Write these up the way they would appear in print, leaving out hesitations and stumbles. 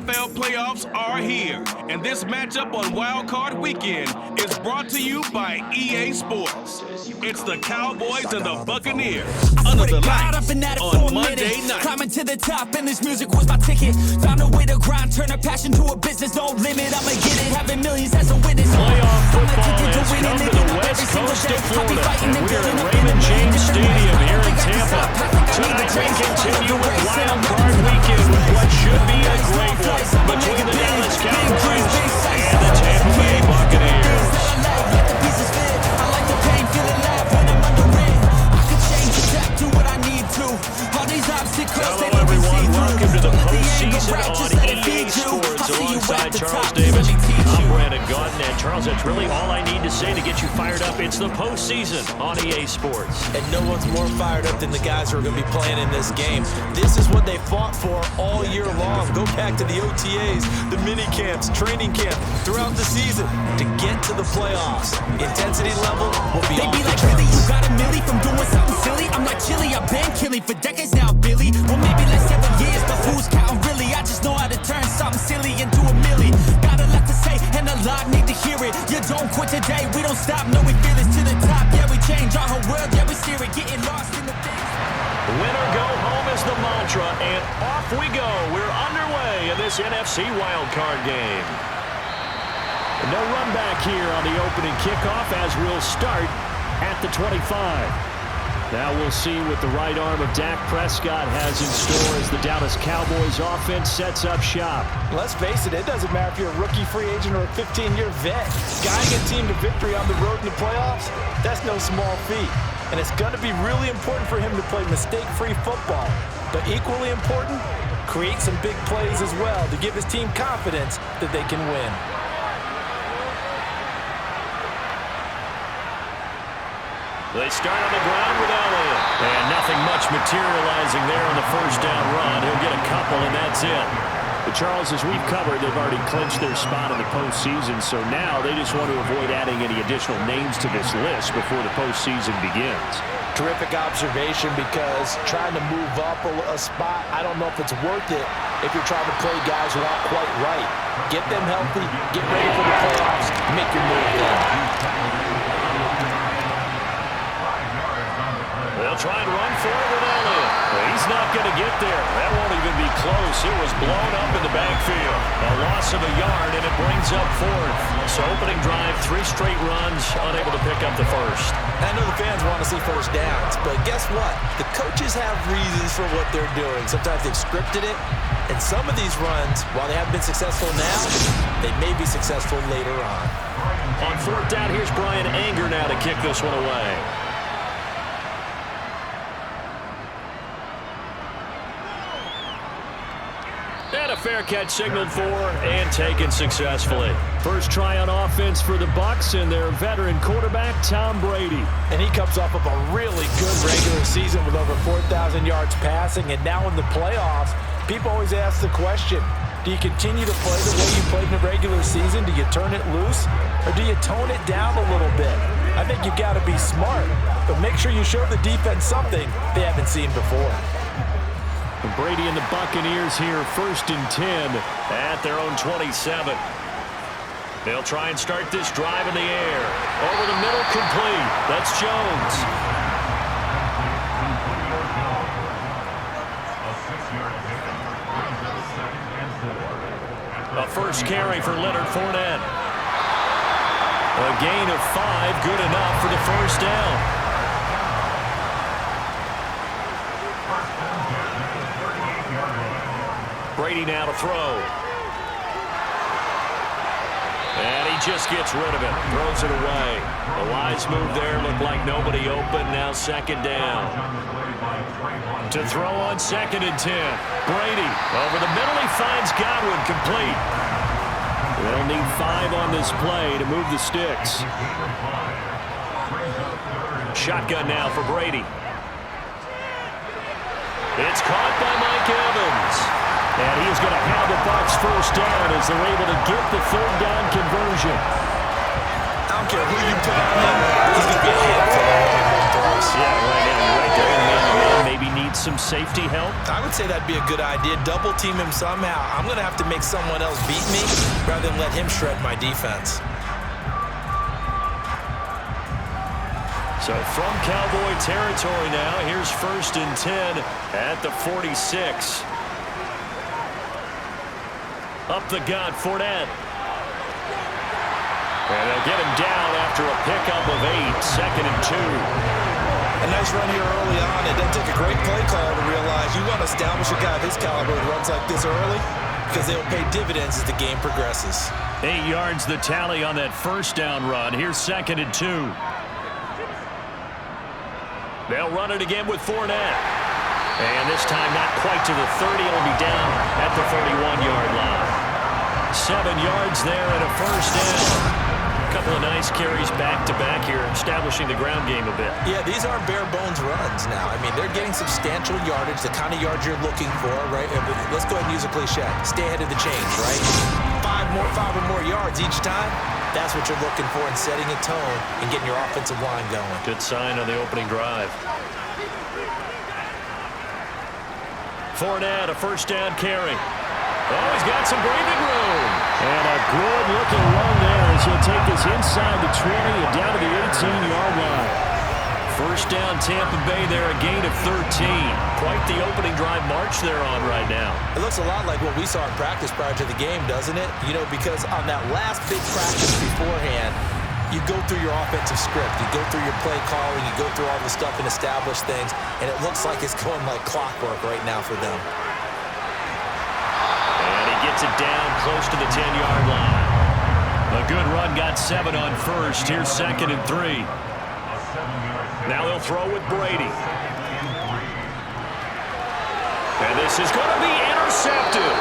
NFL playoffs are here, and this matchup on Wildcard Weekend is brought to you by EA Sports. It's the Cowboys and the Buccaneers under the lights on Monday night. Climbing to the top, and this music was my ticket. Found a way to grind, turn a passion to a business. No limit, I'ma get it. Having millions as a witness. Playoff football has come to the west coast of Florida, and we're at Raymond James Stadium here in Tampa. Tonight we continue with Wildcard Weekend with what should be a great one between the Dallas Cowboys and the Tampa Bay Buccaneers. I like the pain, feel alive when I'm under it. I could change the track, do what I need to. All these obstacles, Hello everyone, welcome to the postseason on EA Sports alongside Charles Davis. I'm Brandon Gaudin, and Charles, that's really all I need to say to get you fired up. It's the postseason on EA Sports. And no one's more fired up than the guys who are going to be playing in this game. This is what they fought for all year long. Go back to the OTAs, the mini camps, training camp, throughout the season to get to the playoffs. Intensity level will be off the charts. Really, you got a milli from doing something silly? I'm like chilly, I've been killing for decades now, Billy. Well, maybe like 7 years, but who's counting really? I just know how to turn something silly into a milli. Got a lot to say, and a lot need to hear it. You don't quit today, we don't stop, no, we feel it to the top. Yeah, we change our whole world, yeah, we steer it, getting lost in the things. Win or go home is the mantra, and off we go. We're underway in this NFC wildcard game. No run back here on the opening kickoff as we'll start at the 25. Now we'll see what the right arm of Dak Prescott has in store as the Dallas Cowboys offense sets up shop. Let's face it, it doesn't matter if you're a rookie free agent or a 15-year vet. Guiding a team to victory on the road in the playoffs, that's no small feat. And it's going to be really important for him to play mistake-free football. But equally important, create some big plays as well to give his team confidence that they can win. They start on the ground with Elliott. And nothing much materializing there on the first down run. He'll get a couple, and that's it. But Charles, as we've covered, they've already clinched their spot in the postseason, so now they just want to avoid adding any additional names to this list before the postseason begins. Terrific observation, because trying to move up a spot, I don't know if it's worth it if you're trying to play guys who aren't quite right. Get them healthy, get ready for the playoffs, make your move then. They'll try and run for it with Elliott. He's not going to get there. That won't even be close. It was blown up in the backfield. A loss of a yard, and it brings up fourth. So opening drive, 3 straight runs, unable to pick up the first. I know the fans want to see first downs, but guess what? The coaches have reasons for what they're doing. Sometimes they've scripted it, and some of these runs, while they haven't been successful now, they may be successful later on. On fourth down, here's Brian Anger now to kick this one away. And a fair catch signaled for and taken successfully. First try on offense for the Bucs and their veteran quarterback, Tom Brady. And he comes off of a really good regular season with over 4,000 yards passing. And now in the playoffs, people always ask the question, do you continue to play the way you played in the regular season? Do you turn it loose? Or do you tone it down a little bit? I think you've got to be smart, but make sure you show the defense something they haven't seen before. Brady and the Buccaneers here, 1st and 10 at their own 27. They'll try and start this drive in the air. Over the middle, complete. That's Jones. A first carry for Leonard Fournette. A gain of 5, good enough for the first down. Brady now to throw. And he just gets rid of it. Throws it away. A wise move there. Looked like nobody open. Now 2nd down. To throw on 2nd and 10. Brady over the middle. He finds Godwin complete. They'll need 5 on this play to move the sticks. Shotgun now for Brady. It's caught by Mike Evans. And he's going to have the Bucs first down as they're able to get the 3rd down conversion. I don't care who you put on him, he's going to get hit for the throws. Yeah, right now, you're right there. Man-to-man maybe needs some safety help? I would say that'd be a good idea. Double team him somehow. I'm going to have to make someone else beat me rather than let him shred my defense. So from Cowboy territory now, here's 1st and 10 at the 46. Up the gut, Fournette. And they'll get him down after a pickup of 8, 2nd and 2. A nice run here early on. It doesn't take a great play call to realize you want to establish a guy of his caliber who runs like this early because they'll pay dividends as the game progresses. 8 yards the tally on that 1st down run. Here's 2nd and 2. They'll run it again with Fournette. And this time not quite to the 30. It'll be down at the 31-yard line. 7 yards there and a 1st down. A couple of nice carries back-to-back here, establishing the ground game a bit. Yeah, these aren't bare-bones runs now. I mean, they're getting substantial yardage, the kind of yards you're looking for, right? Let's go ahead and use a cliche. Stay ahead of the chains, right? 5 or more yards each time. That's what you're looking for in setting a tone and getting your offensive line going. Good sign on the opening drive. Fournette, a 1st down carry. Oh, he's got some breathing room. And a good-looking run there as he'll take this inside the 20 and down to the 18-yard line. 1st down, Tampa Bay there, a gain of 13. Quite the opening drive march they're on right now. It looks a lot like what we saw in practice prior to the game, doesn't it? You know, because on that last big practice beforehand, you go through your offensive script. You go through your play calling. You go through all the stuff and establish things. And it looks like it's going like clockwork right now for them. Gets it down close to the 10-yard line. A good run, got 7 on 1st. Here's 2nd and 3. Now they'll throw with Brady. And this is going to be intercepted.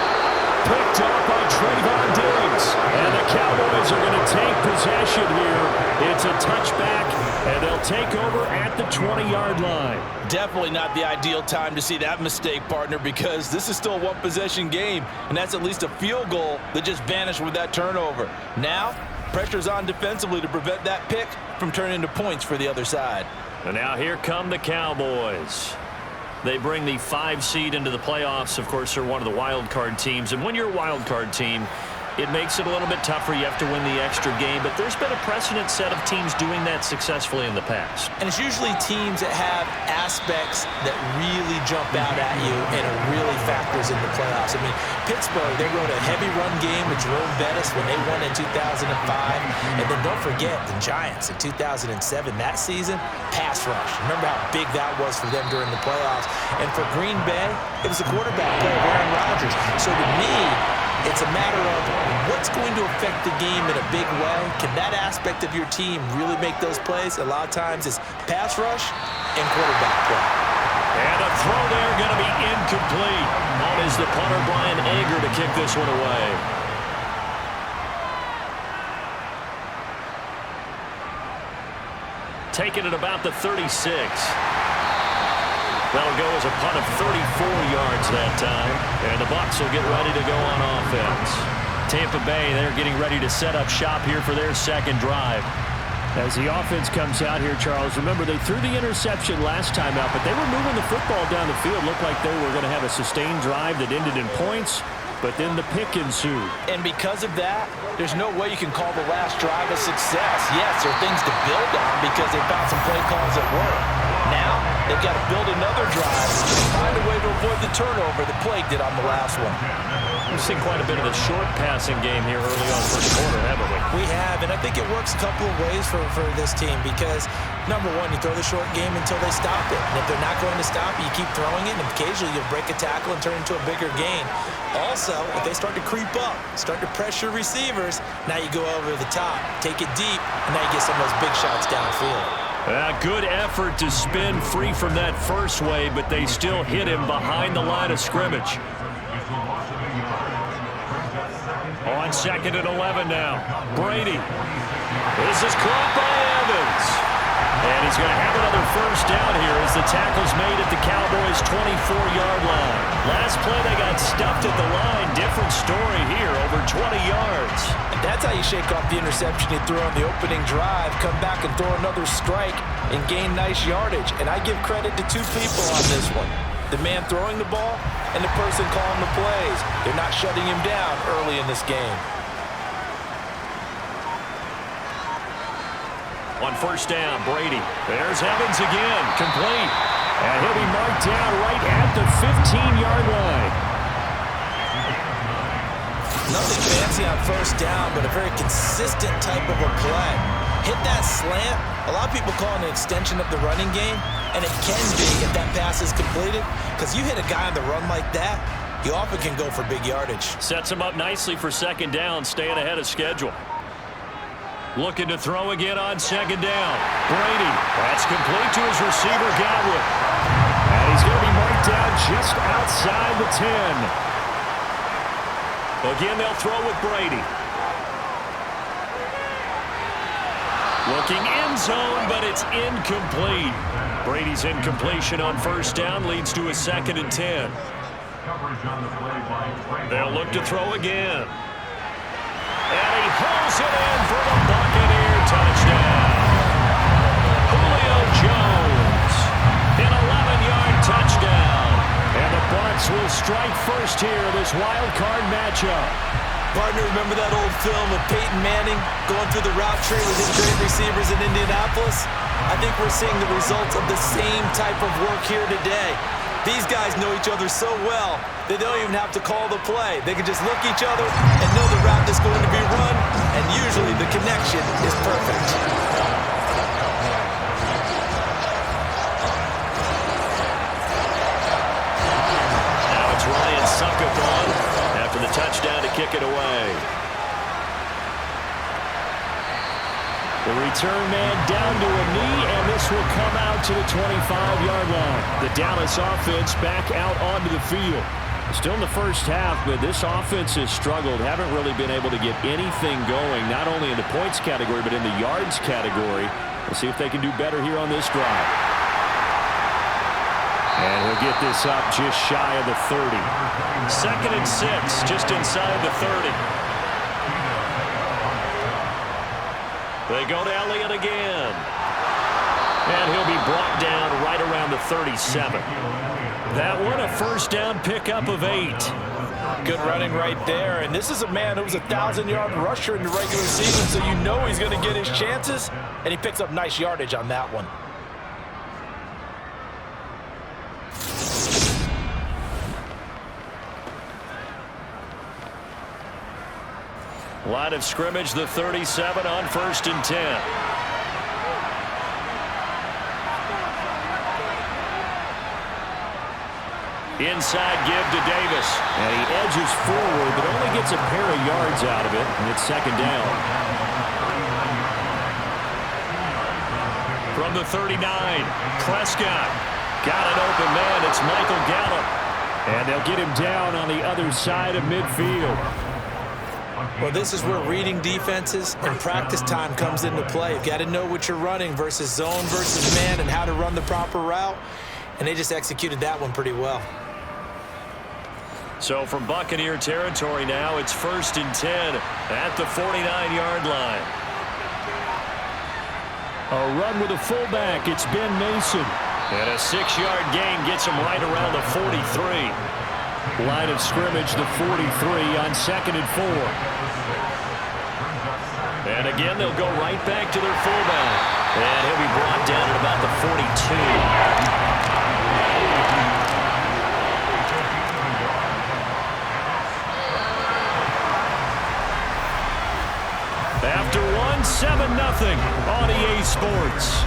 Picked up by Trayvon Diggs. And the Cowboys are going to take possession here. It's a touchback, and they'll take over at the 20-yard line. Definitely not the ideal time to see that mistake, partner, because this is still a one-possession game, and that's at least a field goal that just vanished with that turnover. Now, pressure's on defensively to prevent that pick from turning into points for the other side. And now here come the Cowboys. They bring the 5 seed into the playoffs. Of course, they're one of the wild card teams. And when you're a wild card team, it makes it a little bit tougher. You have to win the extra game. But there's been a precedent set of teams doing that successfully in the past. And it's usually teams that have aspects that really jump out at you and it really factors in the playoffs. I mean, Pittsburgh, they rode a heavy run game with Jerome Bettis when they won in 2005. And then don't forget the Giants in 2007, that season, pass rush. Remember how big that was for them during the playoffs. And for Green Bay, it was the quarterback play of Aaron Rodgers. So to me, it's a matter of what's going to affect the game in a big way. Can that aspect of your team really make those plays? A lot of times it's pass rush and quarterback play. And a throw there going to be incomplete. On is the punter, Brian Ager, to kick this one away. Taking it about the 36. That'll go as a punt of 34 yards that time. And the Bucs will get ready to go on offense. Tampa Bay, they're getting ready to set up shop here for their 2nd drive. As the offense comes out here, Charles, remember they threw the interception last time out, but they were moving the football down the field. Looked like they were going to have a sustained drive that ended in points, but then the pick ensued. And because of that, there's no way you can call the last drive a success. Yes, there are things to build on because they found some play calls that work. Now, they've got to build another drive and find a way to avoid the turnover that plagued it on the last one. We've seen quite a bit of a short passing game here early on first quarter, haven't we? We have, and I think it works a couple of ways for this team because, number one, you throw the short game until they stop it. And if they're not going to stop it, you keep throwing it, and occasionally you'll break a tackle and turn it into a bigger gain. Also, if they start to creep up, start to pressure receivers, now you go over the top, take it deep, and now you get some of those big shots downfield. Good effort to spin free from that first wave, but they still hit him behind the line of scrimmage. On 2nd and 11 now. Brady. This is caught by Evans. And he's going to have another first down here as the tackle's made at the Cowboys' 24-yard line. Last play, they got stuffed at the line. Different story here, over 20 yards. And that's how you shake off the interception you threw on the opening drive, come back and throw another strike and gain nice yardage. And I give credit to 2 people on this one. the man throwing the ball and the person calling the plays. They're not shutting him down early in this game. On first down, Brady. There's Evans again, complete. And he'll be marked down right at the 15-yard line. Nothing fancy on first down, but a very consistent type of a play. Hit that slant. A lot of people call it an extension of the running game, and it can be if that pass is completed, because you hit a guy on the run like that, you often can go for big yardage. Sets him up nicely for second down, staying ahead of schedule. Looking to throw again on second down. Brady, that's complete to his receiver, Godwin. And he's going to be marked down just outside the 10. Again, they'll throw with Brady. Looking end zone, but it's incomplete. Brady's incompletion on first down leads to a 2nd and 10. They'll look to throw again. And he hauls it in for the Buccaneer touchdown. Julio Jones, an 11-yard touchdown. And the Bucs will strike first here in this wild card matchup. Partner, remember that old film of Peyton Manning going through the route tree with his great receivers in Indianapolis? I think we're seeing the results of the same type of work here today. These guys know each other so well, they don't even have to call the play. They can just look each other and know the route that's going to be run, and usually the connection is perfect. Now it's Ryan Suckathon after the touchdown to kick it away. The return man down to a knee, and this will come out to the 25-yard line. The Dallas offense back out onto the field. Still in the first half, but this offense has struggled. Haven't really been able to get anything going, not only in the points category, but in the yards category. Let's see if they can do better here on this drive. And he'll get this up just shy of the 30. 2nd and 6, just inside the 30. They go to Elliott again. And he'll be brought down right around the 37. That one, a first down pickup of 8. Good running right there. And this is a man who was a 1,000-yard rusher in the regular season, so you know he's going to get his chances. And he picks up nice yardage on that one. Line of scrimmage, the 37 on 1st and 10. Inside give to Davis. And he edges forward, but only gets a pair of yards out of it. And it's 2nd down. From the 39, Prescott. Got an open man. It's Michael Gallup. And they'll get him down on the other side of midfield. Well, this is where reading defenses and practice time comes into play. You've got to know what you're running versus zone versus man and how to run the proper route. And they just executed that one pretty well. So from Buccaneer territory now, it's 1st and 10 at the 49-yard line. A run with a fullback. It's Ben Mason. And a 6-yard gain gets him right around the 43. Line of scrimmage, the 43 on 2nd and 4. And again, they'll go right back to their fullback. And he'll be brought down at about the 42. After one, 7-0 on EA Sports.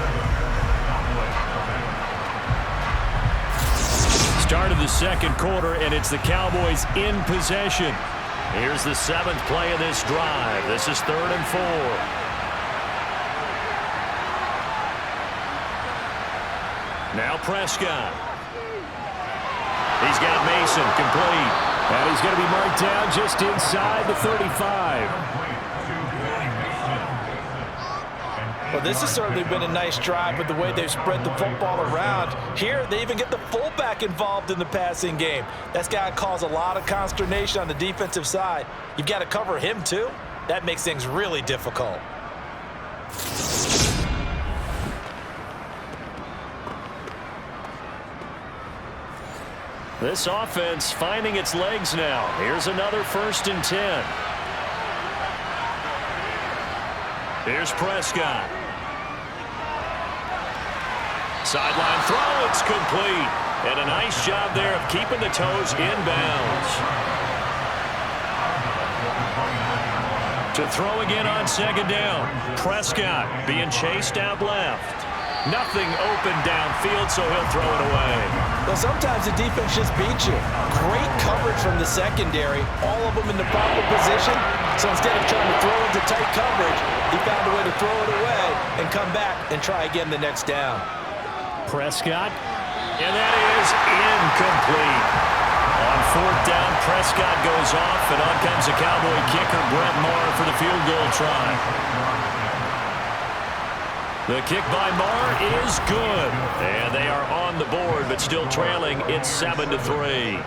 Start of the 2nd quarter, and it's the Cowboys in possession. Here's the 7th play of this drive. This is 3rd and 4. Now Prescott. He's got Mason complete. And he's going to be marked down just inside the 35. Well, this has certainly been a nice drive with the way they've spread the football around. Here, they even get the fullback involved in the passing game. That's got to cause a lot of consternation on the defensive side. You've got to cover him, too. That makes things really difficult. This offense finding its legs now. Here's another 1st and 10. Here's Prescott. Sideline throw, it's complete. And a nice job there of keeping the toes in bounds. To throw again on 2nd down. Prescott being chased out left. Nothing open downfield, so he'll throw it away. Well, sometimes the defense just beats you. Great coverage from the secondary. All of them in the proper position. So instead of trying to throw into tight coverage, he found a way to throw it away and come back and try again the next down. Prescott, and that is incomplete. On 4th down, Prescott goes off, and on comes the Cowboy kicker, Brett Maher, for the field goal try. The kick by Maher is good. And they are on the board, but still trailing. It's 7-3.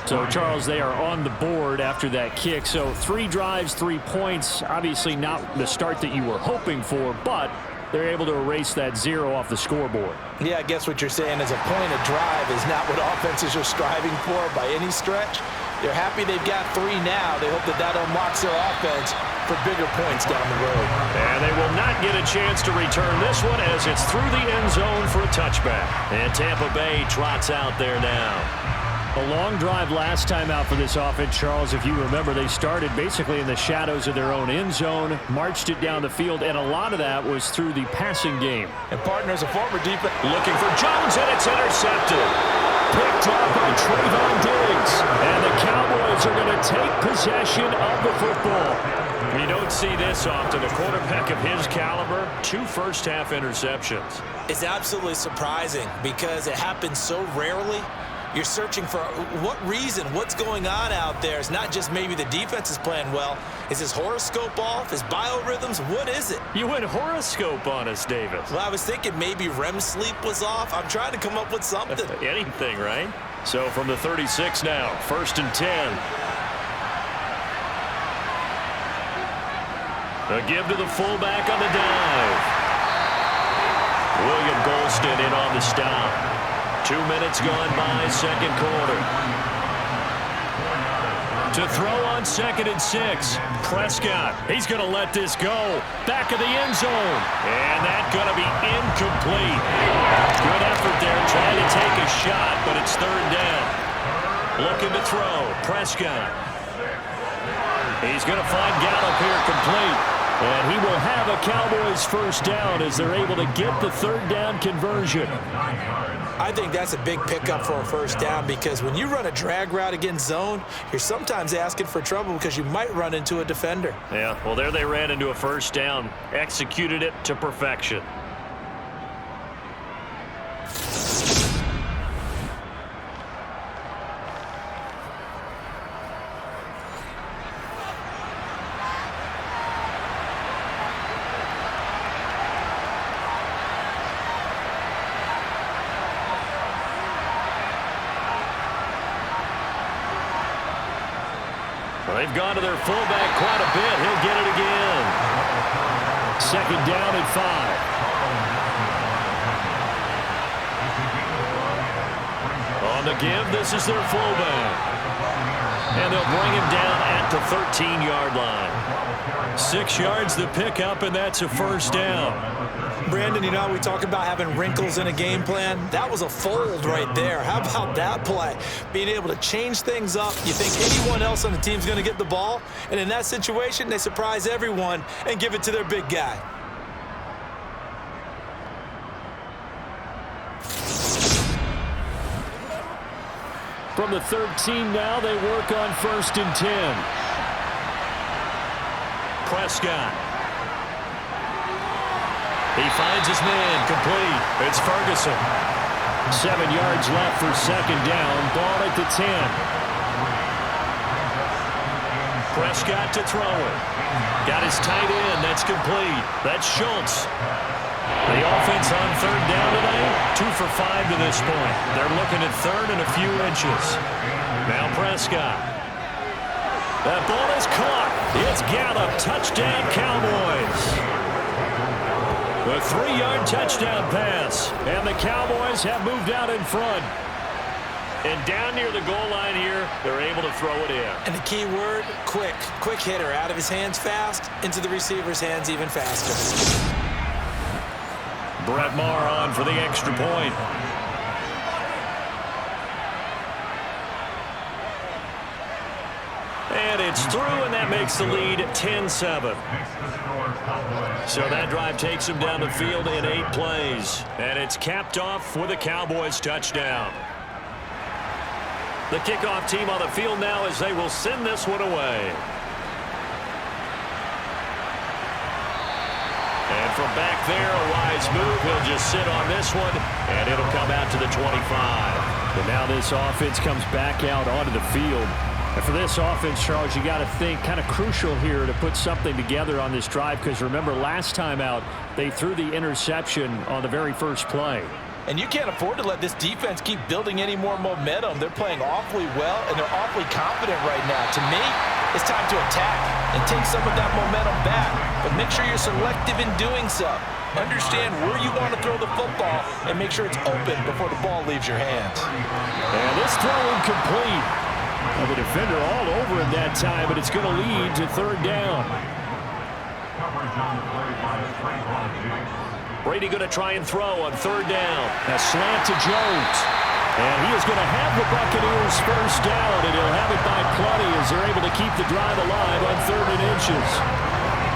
So, Charles, they are on the board after that kick. So 3 drives, 3 points. Obviously not the start that you were hoping for, but they're able to erase that 0 off the scoreboard. Yeah, I guess what you're saying is a point of drive is not what offenses are striving for by any stretch. They're happy they've got 3 now. They hope that unlocks their offense for bigger points down the road. And they will not get a chance to return this one as it's through the end zone for a touchback. And Tampa Bay trots out there now. A long drive last time out for this offense, Charles. If you remember, they started basically in the shadows of their own end zone, marched it down the field, and a lot of that was through the passing game. And partners, a former defense looking for Jones, and it's intercepted. Picked up by Trayvon Diggs. And the Cowboys are going to take possession of the football. You don't see this often. A quarterback of his caliber, 2 first-half interceptions. It's absolutely surprising because it happens so rarely. You're searching for what reason, what's going on out there. It's not just maybe the defense is playing well. Is his horoscope off? His biorhythms? What is it? You went horoscope on us, Davis. Well, I was thinking maybe REM sleep was off. I'm trying to come up with something. Anything, right? So from the 36 now, 1st and 10. A give to the fullback on the dive. William Golston in on the stop. 2 minutes gone by, 2nd quarter. To throw on 2nd and 6. Prescott, he's going to let this go. Back of the end zone. And that's going to be incomplete. Good effort there, trying to take a shot, but it's 3rd down. Looking to throw, Prescott. He's going to find Gallup here complete. And he will have a Cowboys 1st down as they're able to get the 3rd down conversion. I think that's a big pickup for a 1st down because when you run a drag route against zone, you're sometimes asking for trouble because you might run into a defender. Yeah, well, there they ran into a 1st down, executed it to perfection. They've gone to their fullback quite a bit. He'll get it again. 2nd down and 5. On the give, this is their fullback. And they'll bring him down at the 13-yard line. 6 yards the pickup, and that's a 1st down. Brandon, you know, we talk about having wrinkles in a game plan. That was a fold right there. How about that play? Being able to change things up. You think anyone else on the team's going to get the ball, and in that situation, they surprise everyone and give it to their big guy. From the 13 now, they work on 1st and 10. Prescott. He finds his man, complete. It's Ferguson. 7 yards left for 2nd down. Ball at the 10. Prescott to throw it. Got his tight end. That's complete. That's Schultz. The offense on 3rd down today, 2 for 5 to this point. They're looking at 3rd and a few inches. Now Prescott. That ball is caught. It's Gallup. Touchdown, Cowboys. A 3-yard touchdown pass, and the Cowboys have moved out in front. And down near the goal line here, they're able to throw it in. And the key word, quick. Quick hitter. Out of his hands fast, into the receiver's hands even faster. Brett Maher on for the extra point. And it's through, and that makes the lead 10-7. So that drive takes him down the field in 8 plays. And it's capped off with a Cowboys touchdown. The kickoff team on the field now as they will send this one away. And from back there, a wise move. He'll just sit on this one, and it'll come out to the 25. And now this offense comes back out onto the field. And for this offense, Charles, you got to think kind of crucial here to put something together on this drive, because remember last time out, they threw the interception on the very first play. And you can't afford to let this defense keep building any more momentum. They're playing awfully well, and they're awfully confident right now. To me, it's time to attack and take some of that momentum back. But make sure you're selective in doing so. Understand where you want to throw the football and make sure it's open before the ball leaves your hands. And this throw incomplete. Well, the defender all over him that time, but it's going to lead to third down. Brady going to try and throw on third down. A slant to Jones. And he is going to have the Buccaneers first down, and he'll have it by plenty as they're able to keep the drive alive on 3rd and inches.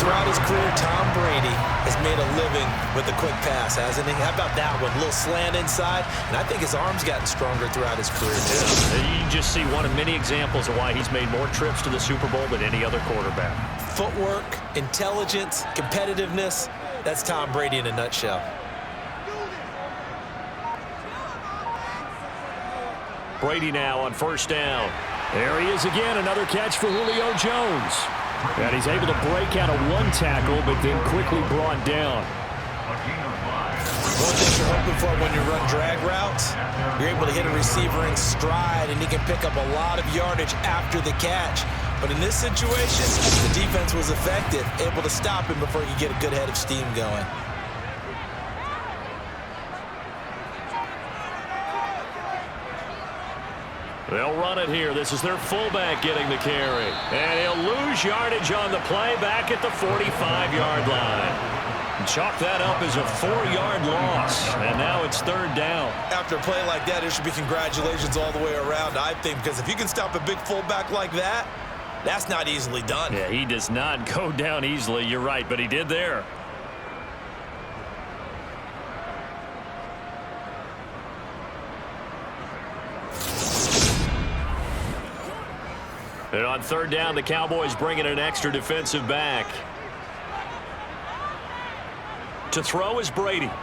Throughout his career, Tom Brady has made a living with the quick pass, hasn't he? How about that one? A little slant inside, and I think his arm's gotten stronger throughout his career, too. You just see one of many examples of why he's made more trips to the Super Bowl than any other quarterback. Footwork, intelligence, competitiveness. That's Tom Brady in a nutshell. Brady now on first down. There he is again, another catch for Julio Jones. And he's able to break out of one tackle, but then quickly brought down. One thing you're hoping for when you run drag routes, you're able to hit a receiver in stride, and he can pick up a lot of yardage after the catch. But in this situation, the defense was effective, able to stop him before he could get a good head of steam going. They'll run it here. This is their fullback getting the carry. And he'll lose yardage on the play back at the 45-yard line. Chalk that up as a 4-yard loss. And now it's third down. After a play like that, it should be congratulations all the way around, I think, because if you can stop a big fullback like that, that's not easily done. Yeah, he does not go down easily. You're right, but he did there. And on third down, the Cowboys bring in an extra defensive back. To throw is Brady.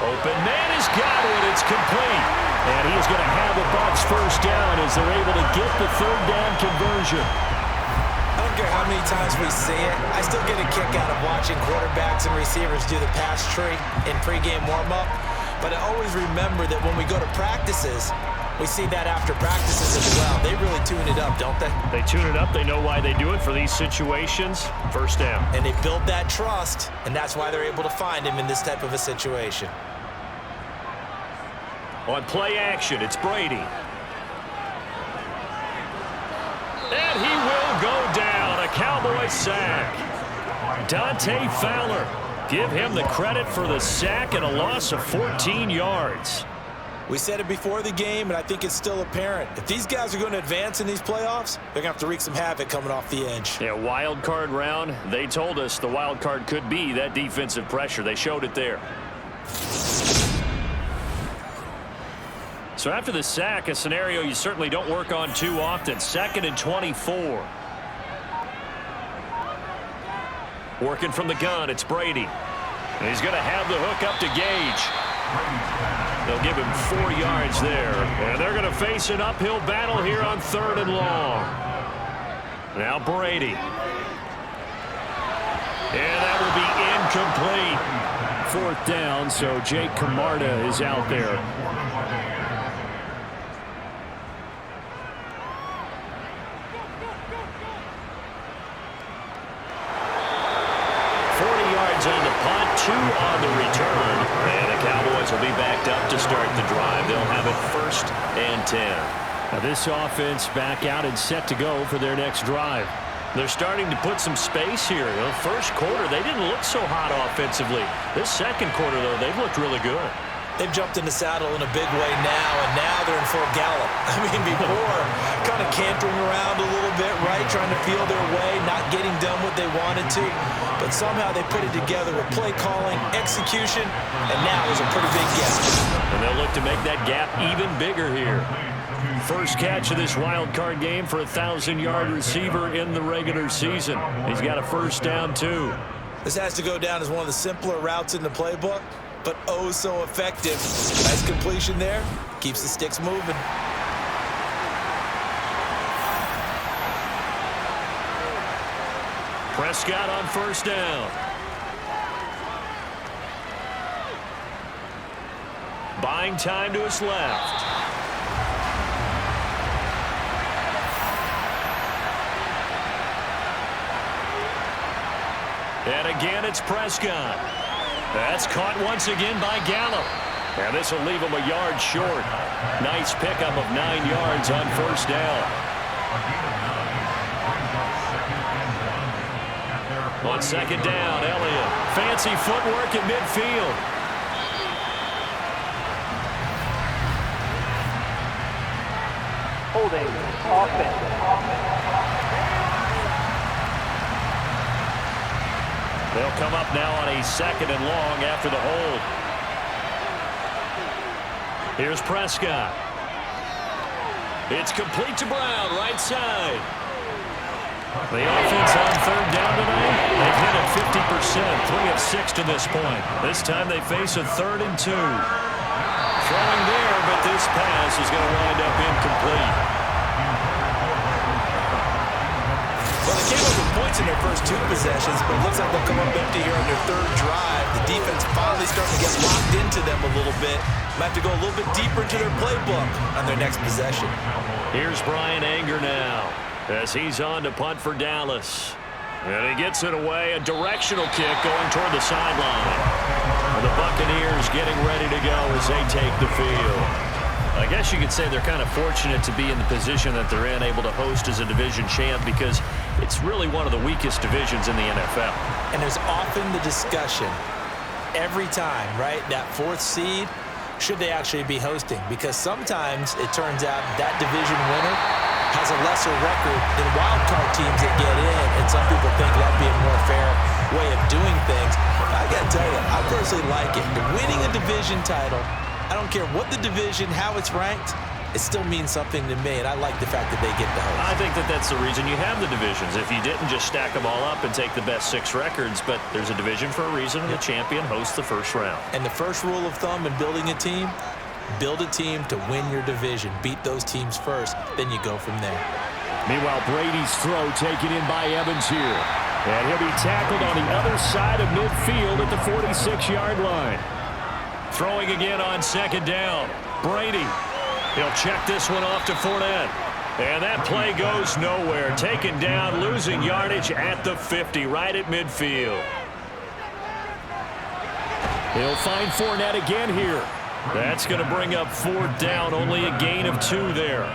Open man has got it. It's complete. And he is going to have the Bucs first down as they're able to get the third down conversion. I don't care how many times we see it. I still get a kick out of watching quarterbacks and receivers do the pass tree in pregame warm-up. But I always remember that when we go to practices, we see that after practices as well. They really tune it up, don't they? They tune it up. They know why they do it for these situations. First down. And they build that trust, and that's why they're able to find him in this type of a situation. On play action, it's Brady. And he will go down. A Cowboy sack. Dante Fowler. Give him the credit for the sack and a loss of 14 yards. We said it before the game, and I think it's still apparent. If these guys are going to advance in these playoffs, they're going to have to wreak some havoc coming off the edge. Yeah, wild card round. They told us the wild card could be that defensive pressure. They showed it there. So after the sack, a scenario you certainly don't work on too often. 2nd and 24. Working from the gun, it's Brady. And he's going to have the hook up to Gage. They'll give him 4 yards there. And they're going to face an uphill battle here on 3rd and long. Now Brady. And that will be incomplete. 4th down, so Jake Camarda is out there. On the punt, 2 on the return. And the Cowboys Buccaneers will be backed up to start the drive. They'll have it 1st and 10. Now this offense back out and set to go for their next drive. They're starting to put some space here. The first quarter, they didn't look so hot offensively. This second quarter, though, they've looked really good. They've jumped in the saddle in a big way now, and now they're in full gallop. I mean, before, kind of cantering around a little bit, right, trying to feel their way, not getting done what they wanted to. But somehow they put it together with play calling, execution, and now there's a pretty big gap. And they'll look to make that gap even bigger here. First catch of this wild card game for a 1,000-yard receiver in the regular season. He's got a first down, too. This has to go down as one of the simpler routes in the playbook, but oh so effective. Nice completion there. Keeps the sticks moving. Prescott on first down. Buying time to his left. And again, it's Prescott. That's caught once again by Gallup. And this will leave him a yard short. Nice pickup of 9 yards on first down. On second down, Elliott. Fancy footwork at midfield. Holding offense. They'll come up now on a 2nd and long after the hold. Here's Prescott. It's complete to Brown, right side. The offense on 3rd down tonight, they've hit at 50%, 3 of 6 to this point. This time they face a 3rd and 2. Throwing there, but this pass is going to wind up incomplete. Well, they came up with points in their first 2 possessions, but it looks like they'll come up empty here on their 3rd drive. The defense finally starting to get locked into them a little bit. Might have to go a little bit deeper into their playbook on their next possession. Here's Brian Anger now as he's on to punt for Dallas. And he gets it away, a directional kick going toward the sideline. And the Buccaneers getting ready to go as they take the field. I guess you could say they're kind of fortunate to be in the position that they're in, able to host as a division champ, because it's really one of the weakest divisions in the NFL. And there's often the discussion every time, right, that 4th seed, should they actually be hosting? Because sometimes it turns out that division winner has a lesser record than wildcard teams that get in, and some people think that'd be a more fair way of doing things. I got to tell you, I personally like it. Winning a division title, I don't care what the division, how it's ranked, it still means something to me, and I like the fact that they get the host. I think that that's the reason you have the divisions. If you didn't just stack them all up and take the best 6 records, but there's a division for a reason, and the champion hosts the first round. And the first rule of thumb in building a team, build a team to win your division. Beat those teams first, then you go from there. Meanwhile, Brady's throw taken in by Evans here. And he'll be tackled on the other side of midfield at the 46-yard line. Throwing again on 2nd down. Brady. He'll check this one off to Fournette. And that play goes nowhere. Taken down, losing yardage at the 50, right at midfield. He'll find Fournette again here. That's going to bring up 4th down, only a gain of 2 there.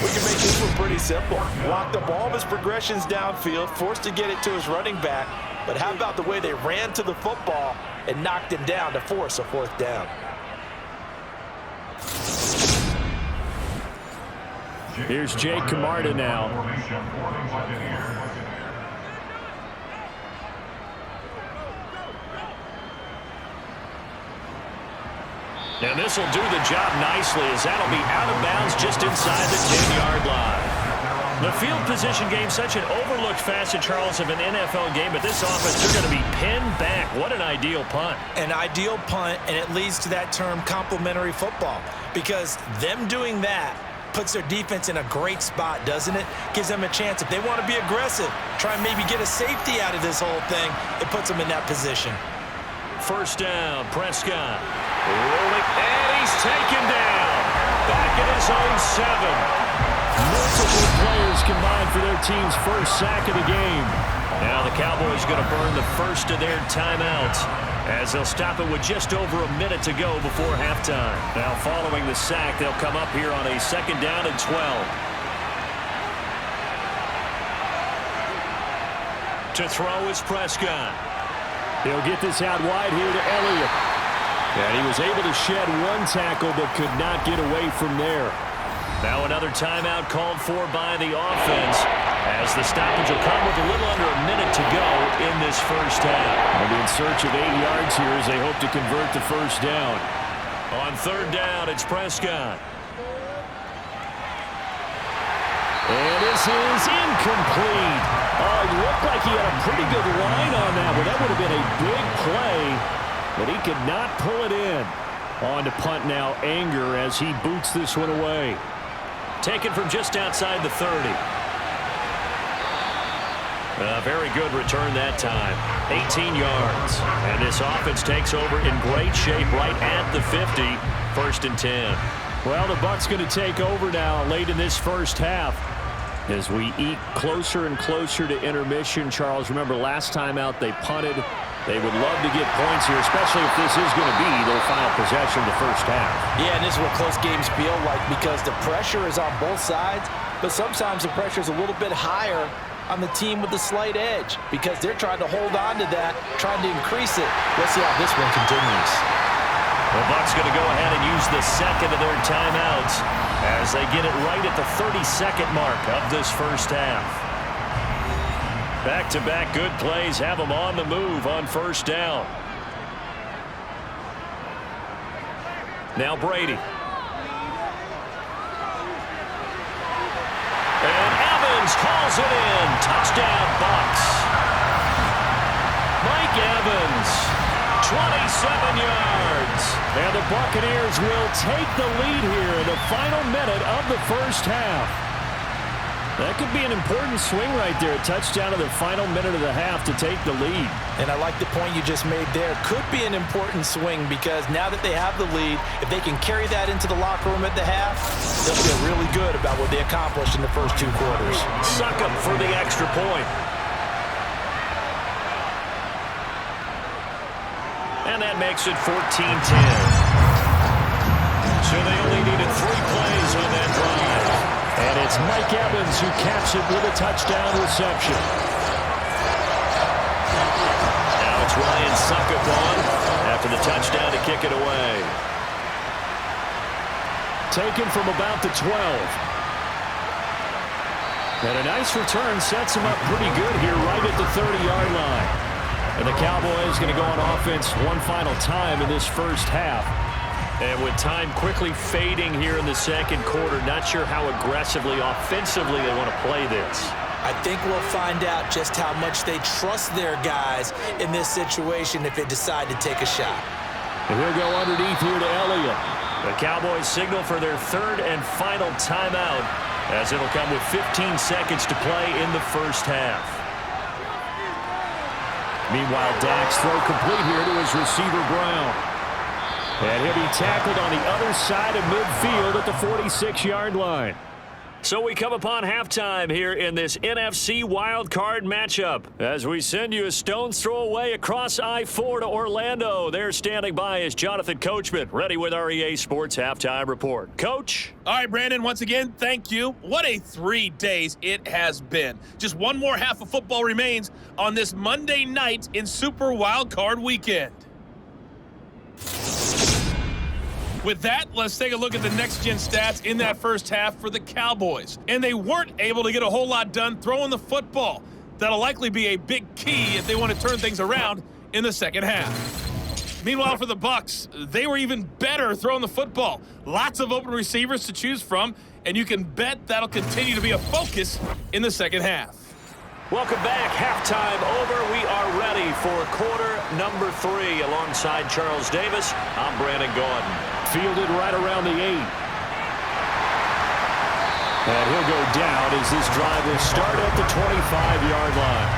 We can make this one pretty simple. Blocked up all of his progressions downfield, forced to get it to his running back. But how about the way they ran to the football and knocked him down to force a 4th down? Here's Jake Camarda now. And this will do the job nicely, as that'll be out of bounds just inside the 10-yard line. The field position game, such an overlooked facet, Charles, of an NFL game, but this offense, they're going to be pinned back. What an ideal punt. An ideal punt, and it leads to that term complementary football, because them doing that puts their defense in a great spot, doesn't it? Gives them a chance. If they want to be aggressive, try and maybe get a safety out of this whole thing, it puts them in that position. First down, Prescott. Rolling, and he's taken down. Back at his own 7. Multiple players combined for their team's first sack of the game. Now the Cowboys going to burn the first of their timeouts as they'll stop it with just over a minute to go before halftime. Now following the sack, they'll come up here on a 2nd down and 12. To throw is Prescott. He'll get this out wide here to Elliott. And he was able to shed one tackle but could not get away from there. Now another timeout called for by the offense as the stoppage will come with a little under a minute to go in this first half. They'll be in search of 8 yards here as they hope to convert the first down. On 3rd down, it's Prescott. And this is incomplete. Oh, it looked like he had a pretty good line on that one. That would have been a big play, but he could not pull it in. On to punt now, Anger, as he boots this one away. Taken from just outside the 30. A very good return that time. 18 yards. And this offense takes over in great shape right at the 50. 1st and 10. Well, the Bucs going to take over now late in this first half. As we eat closer and closer to intermission, Charles, remember last time out they punted. They would love to get points here, especially if this is going to be their final possession of the first half. Yeah, and this is what close games feel like because the pressure is on both sides, but sometimes the pressure is a little bit higher on the team with the slight edge because they're trying to hold on to that, trying to increase it. Let's see how this one continues. The Bucs going to go ahead and use the second of their timeouts as they get it right at the 30-second mark of this first half. Back-to-back good plays have them on the move on 1st down. Now Brady. And Evans calls it in. Touchdown, Bucs. Mike Evans, 27 yards. And the Buccaneers will take the lead here in the final minute of the first half. That could be an important swing right there. A touchdown in the final minute of the half to take the lead. And I like the point you just made there. Could be an important swing because now that they have the lead, if they can carry that into the locker room at the half, they'll feel really good about what they accomplished in the first 2 quarters. Suck them for the extra point. And that makes it 14-10. So they only needed 3 plays on that drive. And it's Mike Evans who caps it with a touchdown reception. Now it's Ryan Succop on after the touchdown to kick it away. Taken from about the 12. And a nice return sets him up pretty good here right at the 30-yard line. And the Cowboys going to go on offense one final time in this first half. And with time quickly fading here in the second quarter, not sure how aggressively, offensively they want to play this. I think we'll find out just how much they trust their guys in this situation if they decide to take a shot. And he'll go underneath here to Elliott. The Cowboys signal for their 3rd and final timeout as it'll come with 15 seconds to play in the first half. Meanwhile, Dak's throw complete here to his receiver, Brown. And he'll be tackled on the other side of midfield at the 46-yard line. So we come upon halftime here in this NFC Wildcard matchup as we send you a stone's throw away across I-4 to Orlando. There standing by is Jonathan Coachman, ready with our EA Sports Halftime Report. Coach? All right, Brandon, once again, thank you. What a 3 days it has been. Just one more half of football remains on this Monday night in Super Wildcard Weekend. With that, let's take a look at the next-gen stats in that first half for the Cowboys. And they weren't able to get a whole lot done throwing the football. That'll likely be a big key if they want to turn things around in the second half. Meanwhile, for the Bucs, they were even better throwing the football. Lots of open receivers to choose from, and you can bet that'll continue to be a focus in the second half. Welcome back. Halftime over. We are ready for quarter number 3. Alongside Charles Davis, I'm Brandon Gaudin. Fielded right around the 8. And he'll go down as this drive will start at the 25-yard line.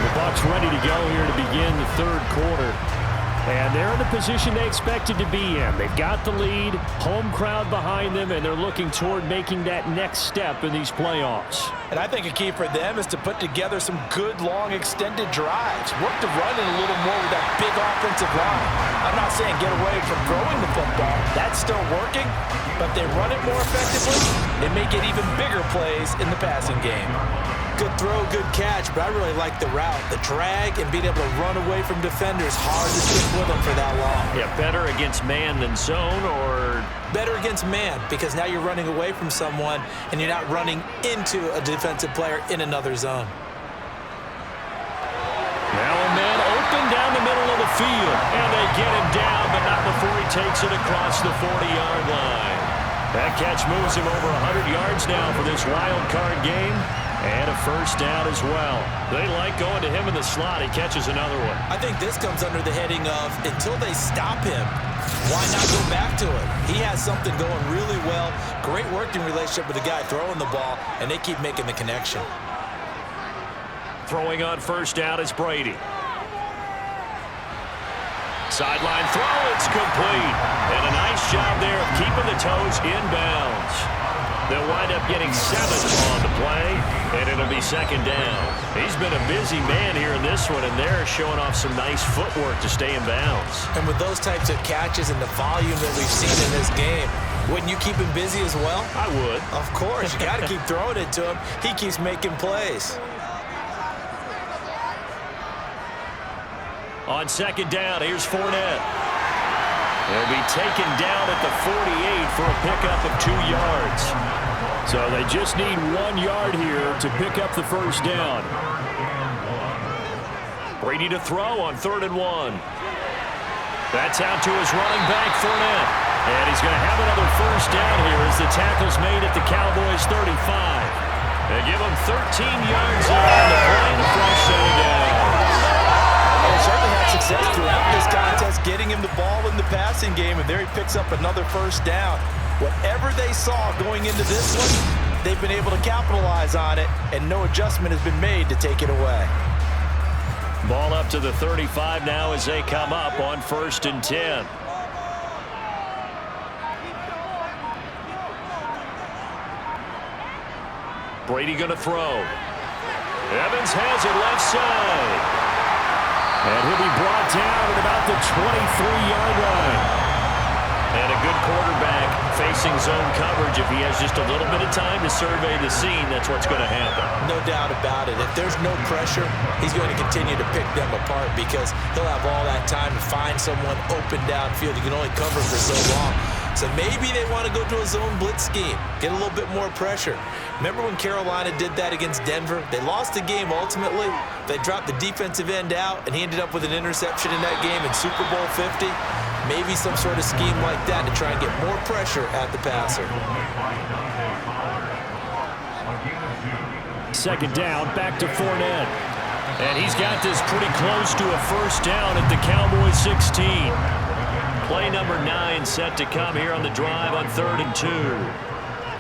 The Bucs ready to go here to begin the third quarter. And they're in the position they expected to be in. They've got the lead, home crowd behind them, and they're looking toward making that next step in these playoffs. And I think a key for them is to put together some good, long, extended drives. Work the run in a little more with that big offensive line. I'm not saying get away from throwing the football. That's still working. But if they run it more effectively, it may get even bigger plays in the passing game. Good throw, good catch, but I really like the route. The drag and being able to run away from defenders, hard to stick with them for that long. Yeah, better against man than zone, or? Better against man, because now you're running away from someone and you're not running into a defensive player in another zone. Now a man open down the middle of the field, and they get him down, but not before he takes it across the 40-yard line. That catch moves him over 100 yards now for this wild card game. And a first down as well. They like going to him in the slot. He catches another one. I think this comes under the heading of, until they stop him, why not go back to it? He has something going really well. Great working relationship with the guy throwing the ball, and they keep making the connection. Throwing on first down is Brady. Sideline throw, it's complete. And a nice job there of keeping the toes inbounds. They'll wind up getting 7 on the play, and it'll be second down. He's been a busy man here in this one, and they're showing off some nice footwork to stay in bounds. And with those types of catches and the volume that we've seen in this game, wouldn't you keep him busy as well? I would. Of course. You got to keep throwing it to him. He keeps making plays. On second down, here's Fournette. He'll be taken down at the 48 for a pickup of 2 yards. So they just need 1 yard here to pick up the first down. Brady to throw on 3rd and 1. That's out to his running back, Fournette. And he's going to have another first down here as the tackle's made at the Cowboys 35. They give him 13 yards there on the play and a fresh second down. Certainly had success throughout this contest, getting him the ball in the passing game, and there he picks up another first down. Whatever they saw going into this one, they've been able to capitalize on it, and no adjustment has been made to take it away. Ball up to the 35 now as they come up on 1st and 10. Brady going to throw. Evans has it left side. And he'll be brought down at about the 23-yard line. And a good quarterback facing zone coverage. If he has just a little bit of time to survey the scene, that's what's going to happen. No doubt about it. If there's no pressure, he's going to continue to pick them apart because he'll have all that time to find someone open downfield. He can only cover for so long. So maybe they want to go to a zone blitz scheme, get a little bit more pressure. Remember when Carolina did that against Denver? They lost the game ultimately. They dropped the defensive end out, and he ended up with an interception in that game in Super Bowl 50. Maybe some sort of scheme like that to try and get more pressure at the passer. Second down, back to Fournette. And he's got this pretty close to a first down at the Cowboys 16. Play number 9 set to come here on the drive on 3rd and 2.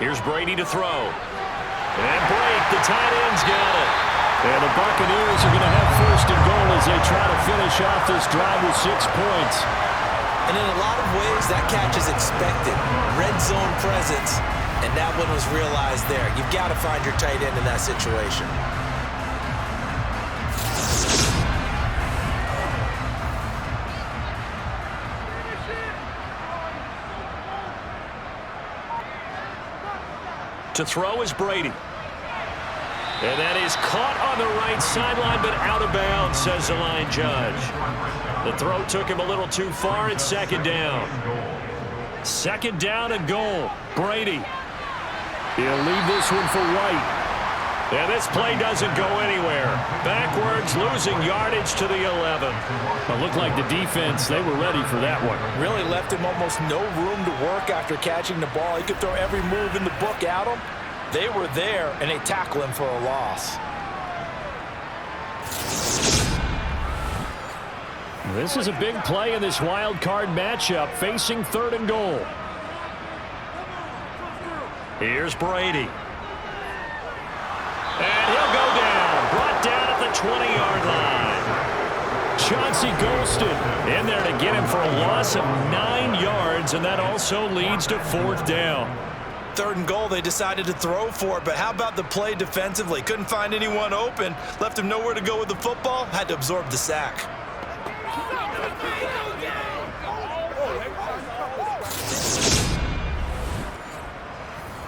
Here's Brady to throw. And break, the tight end's got it. And the Buccaneers are going to have 1st and goal as they try to finish off this drive with 6 points. And in a lot of ways, that catch is expected. Red zone presence, and that one was realized there. You've got to find your tight end in that situation. To throw is Brady. And that is caught on the right sideline, but out of bounds, says the line judge. The throw took him a little too far. It's second down. Second down and goal. Brady. He'll leave this one for White. And this play doesn't go anywhere. Backwards, losing yardage to the 11. It looked like the defense, they were ready for that one. Really left him almost no room to work after catching the ball. He could throw every move in the book at him. They were there, and they tackle him for a loss. This is a big play in this wild card matchup, facing 3rd and goal. Here's Brady. And he'll go down. Brought down at the 20-yard line. Chauncey Golston in there to get him for a loss of 9 yards, and that also leads to 4th down. 3rd and goal, they decided to throw for it, but how about the play defensively? Couldn't find anyone open, left him nowhere to go with the football, had to absorb the sack.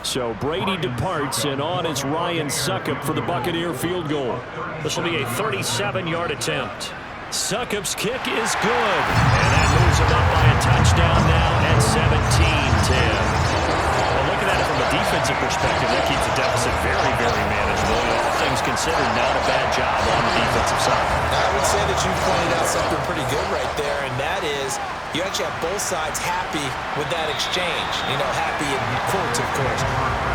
So Brady departs, and on is Ryan Succop for the Buccaneer field goal. This will be a 37-yard attempt. Succop's kick is good, and that moves him up by a touchdown now at 17-10. Well, looking at it from a defensive perspective, that keeps the deficit very, very manageable. All things considered, not a bad job on the defensive side. I would say that you pointed out something pretty good right there, and that is you actually have both sides happy with that exchange. You know, happy in quotes, of course.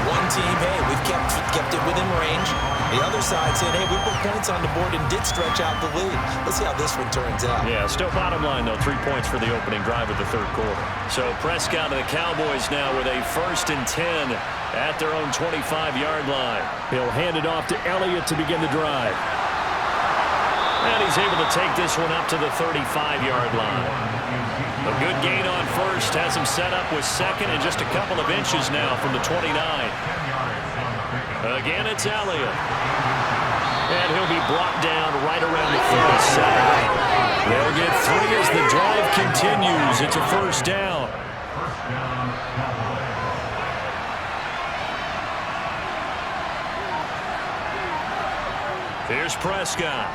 One team, hey, we've kept it within range. The other side said, hey, we put points on the board and did stretch out the lead. Let's see how this one turns out. Yeah, still bottom line, though, 3 points for the opening drive of the 3rd quarter. So Prescott and the Cowboys now with a 1st and 10 at their own 25-yard line. He'll hand it off to Elliott to begin the drive. And he's able to take this one up to the 35-yard line. A good gain on 1st, has him set up with 2nd and just a couple of inches now from the 29. Again, it's Elliott. And he'll be brought down right around the 37. They'll get 3 as the drive continues. It's a 1st down. Here's Prescott.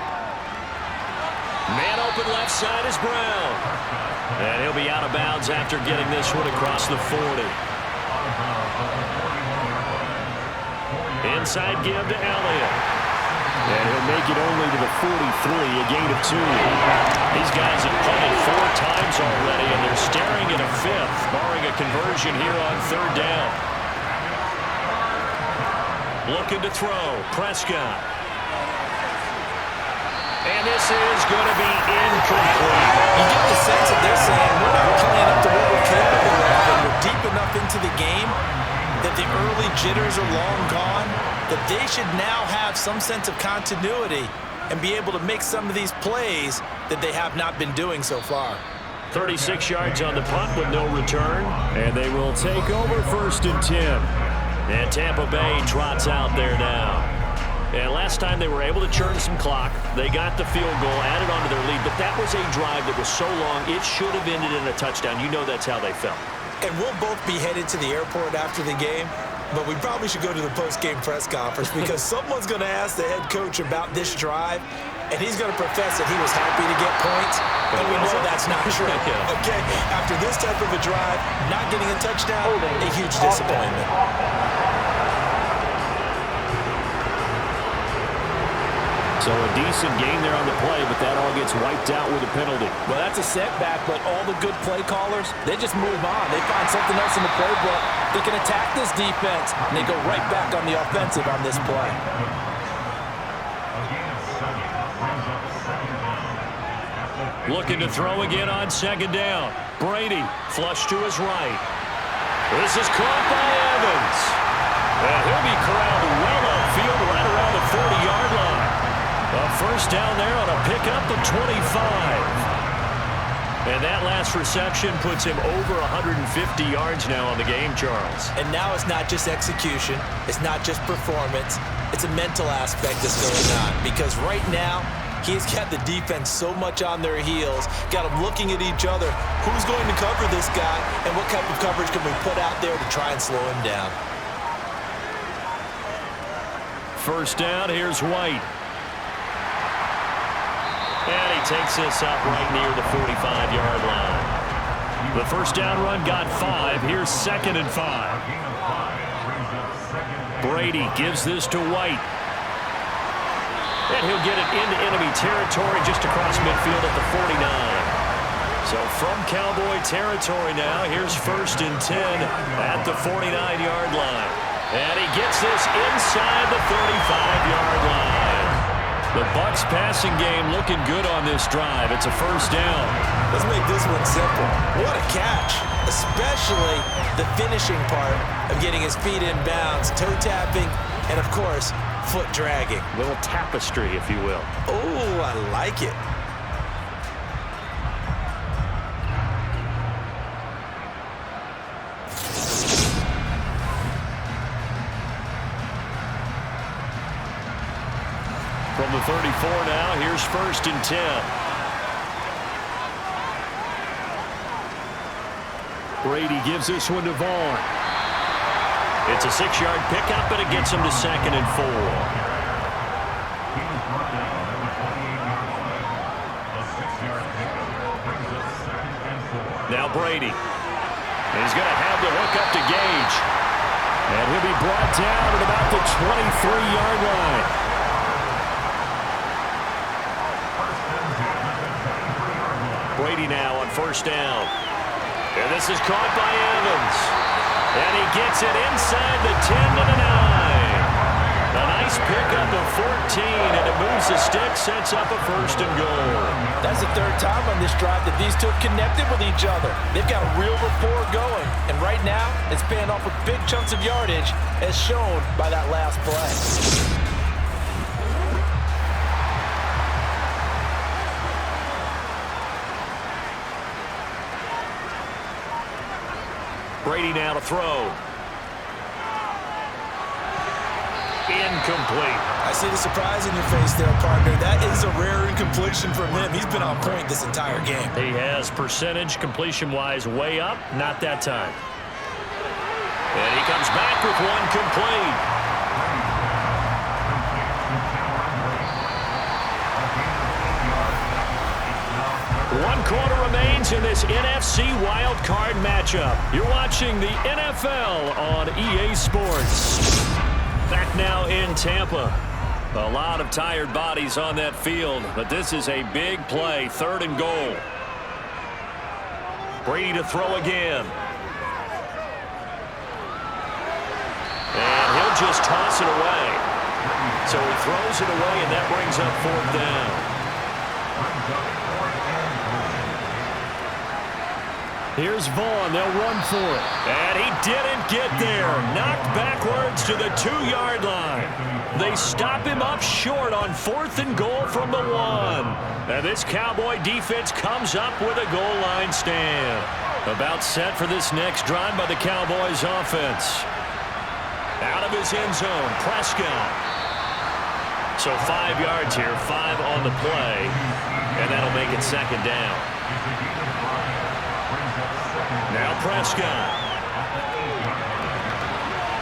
Man open left side is Brown. And he'll be out of bounds after getting this one across the 40. Inside give to Elliott. And he'll make it only to the 43, a gain of 2. These guys have punted 4 times already, and they're staring at a 5th, barring a conversion here on 3rd down. Looking to throw, Prescott. And this is going to be incomplete. You get the sense that they're saying, we're not playing up to what we're capable of, and we're deep enough into the game that the early jitters are long gone, that they should now have some sense of continuity and be able to make some of these plays that they have not been doing so far. 36 yards on the punt with no return, and they will take over 1st and 10. And Tampa Bay trots out there now. And last time they were able to churn some clock. They got the field goal, added on to their lead, but that was a drive that was so long, it should have ended in a touchdown. You know that's how they felt. And we'll both be headed to the airport after the game, but we probably should go to the post-game press conference because someone's going to ask the head coach about this drive, and he's going to profess that he was happy to get points, and we know that's not true. Okay, after this type of a drive, not getting a touchdown, a huge disappointment. So a decent gain there on the play, but that all gets wiped out with a penalty. Well, that's a setback, but all the good play callers, they just move on. They find something else in the playbook. They can attack this defense, and they go right back on the offensive on this play. Looking to throw again on 2nd down. Brady, flush to his right. This is caught by Evans. And he'll be corralled well upfield right around the 40-yard line. A 1st down there on a pickup of 25. And that last reception puts him over 150 yards now on the game, Charles. And now it's not just execution. It's not just performance. It's a mental aspect that's going on. Because right now, he's got the defense so much on their heels, got them looking at each other. Who's going to cover this guy, and what type of coverage can we put out there to try and slow him down? 1st down, here's White. And he takes this up right near the 45-yard line. The 1st down run got 5. Here's 2nd and 5. Brady gives this to White. And he'll get it into enemy territory just across midfield at the 49. So from Cowboy territory now, here's 1st and 10 at the 49-yard line. And he gets this inside the 35-yard line. The Bucs passing game looking good on this drive. It's a 1st down. Let's make this one simple. What a catch, especially the finishing part of getting his feet in bounds, toe tapping, and of course, foot dragging. Little tapestry, if you will. Oh, I like it. the 34 now. Here's 1st and 10. Brady gives this one to Vaughn. It's a 6-yard pickup, and it gets him to 2nd and 4. Now Brady. He's going to have the hook up to Gage. And he'll be brought down at about the 23-yard line. Brady now on 1st down. And this is caught by Evans. And he gets it inside the 10 to the 9. A nice pickup of 14, and it moves the stick, sets up a 1st and goal. That's the 3rd time on this drive that these two have connected with each other. They've got a real rapport going, and right now it's paying off with big chunks of yardage, as shown by that last play. Brady now to throw. Incomplete. I see the surprise in your face there, partner. That is a rare incompletion from him. He's been on point this entire game. He has percentage completion-wise way up. Not that time. And he comes back with one complete. One quarter remains in this NFC Wildcard matchup. You're watching the NFL on EA Sports. Back now in Tampa. A lot of tired bodies on that field, but this is a big play, 3rd and goal. Brady to throw again. And he'll just toss it away. So he throws it away, and that brings up 4th down. Here's Vaughn. They'll run for it. And he didn't get there. Knocked backwards to the 2-yard line. They stop him up short on 4th and goal from the 1. And this Cowboy defense comes up with a goal line stand. About set for this next drive by the Cowboys offense. Out of his end zone, Prescott. So 5 yards here, 5 on the play. And that'll make it 2nd down. Now Prescott.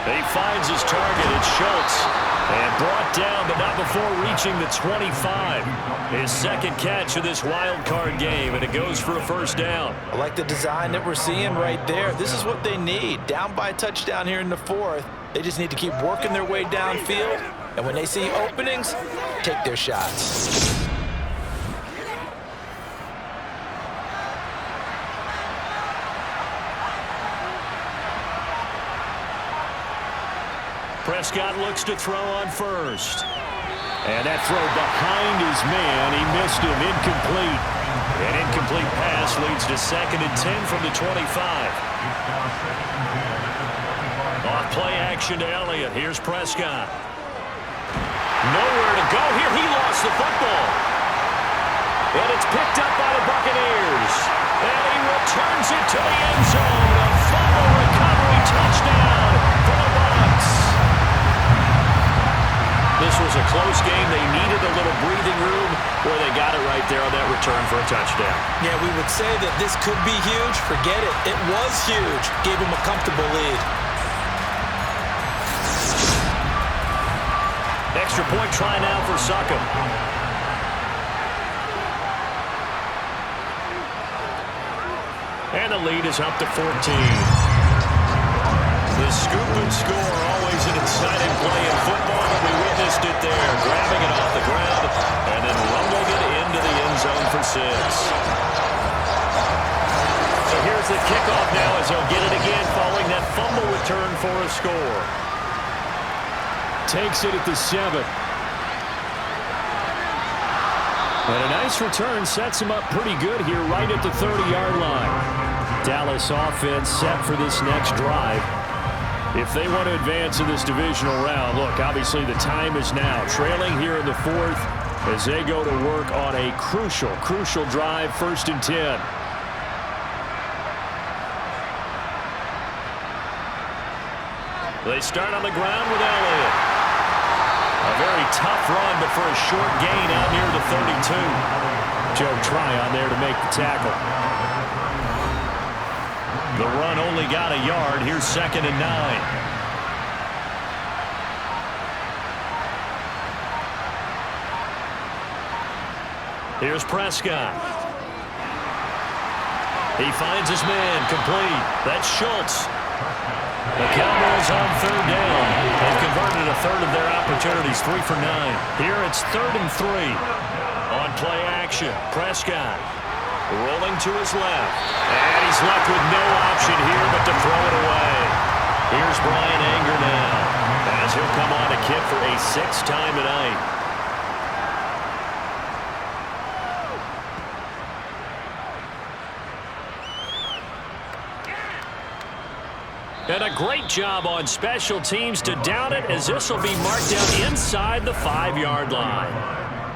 He finds his target. It's Schultz. And brought down, but not before reaching the 25. His 2nd catch of this wild card game, and it goes for a 1st down. I like the design that we're seeing right there. This is what they need. Down by a touchdown here in the 4th. They just need to keep working their way downfield. And when they see openings, take their shots. Prescott looks to throw on 1st. And that throw behind his man. He missed him. Incomplete. An incomplete pass leads to 2nd and 10 from the 25. Off play action to Elliott. Here's Prescott. Nowhere to go here. He lost the football. And it's picked up by the Buccaneers. And he returns it to the end zone. A fumble recovery touchdown for the Bucs. This was a close game. They needed a little breathing room where they got it right there on that return for a touchdown. Yeah, we would say that this could be huge. Forget it. It was huge. Gave him a comfortable lead. Extra point try now for Succop. And the lead is up to 14. The scoop and score, always an exciting play in football, but we witnessed it there, grabbing it off the ground and then rumbling it into the end zone for 6. So here's the kickoff now as they'll get it again following that fumble return for a score. Takes it at the 7. And a nice return sets him up pretty good here right at the 30-yard line. Dallas offense set for this next drive. If they want to advance in this divisional round, look, obviously the time is now. Trailing here in the 4th as they go to work on a crucial drive, 1st and 10. They start on the ground with Elliott. A very tough run, but for a short gain out near the 32. Joe Tryon there to make the tackle. The run only got a yard. Here's 2nd and 9. Here's Prescott. He finds his man, complete. That's Schultz. The Cowboys on 3rd down. They've converted a third of their opportunities, 3 for 9. Here it's 3rd and 3. On play action, Prescott rolling to his left. And he's left with no option here but to throw it away. Here's Brian Anger now, as he'll come on to kick for a 6th time tonight. And a great job on special teams to down it, as this will be marked down inside the 5-yard line.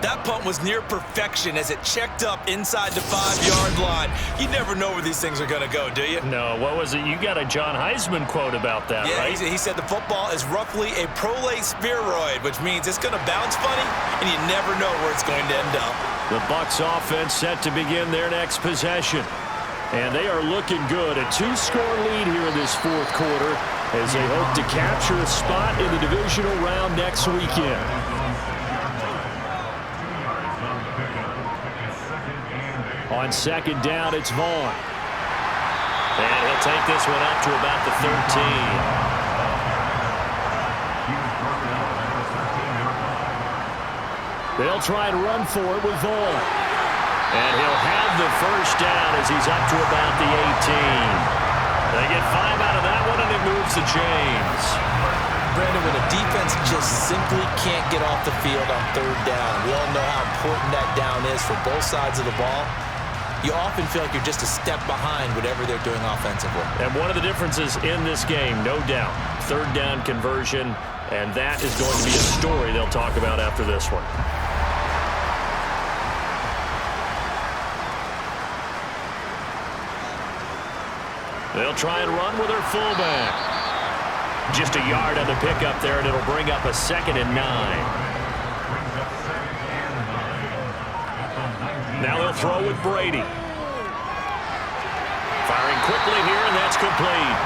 That punt was near perfection as it checked up inside the 5-yard line. You never know where these things are going to go, do you? No, what was it? You got a John Heisman quote about that, right? He said the football is roughly a prolate spheroid, which means it's going to bounce funny, and you never know where it's going to end up. The Bucs offense set to begin their next possession. And they are looking good. A 2-score lead here in this 4th quarter as they hope to capture a spot in the divisional round next weekend. On 2nd down, it's Vaughn. And he'll take this one up to about the 13. They'll try to run for it with Vaughn. And he'll have the 1st down as he's up to about the 18. They get 5 out of that one, and it moves the chains. Brandon, when a defense just simply can't get off the field on 3rd down, we all know how important that down is for both sides of the ball. You often feel like you're just a step behind whatever they're doing offensively. And one of the differences in this game, no doubt, 3rd down conversion, and that is going to be a story they'll talk about after this one. They'll try and run with their fullback. Just a yard on the pickup there, and it'll bring up a 2nd and 9. Now they'll throw with Brady. Firing quickly here, and that's complete.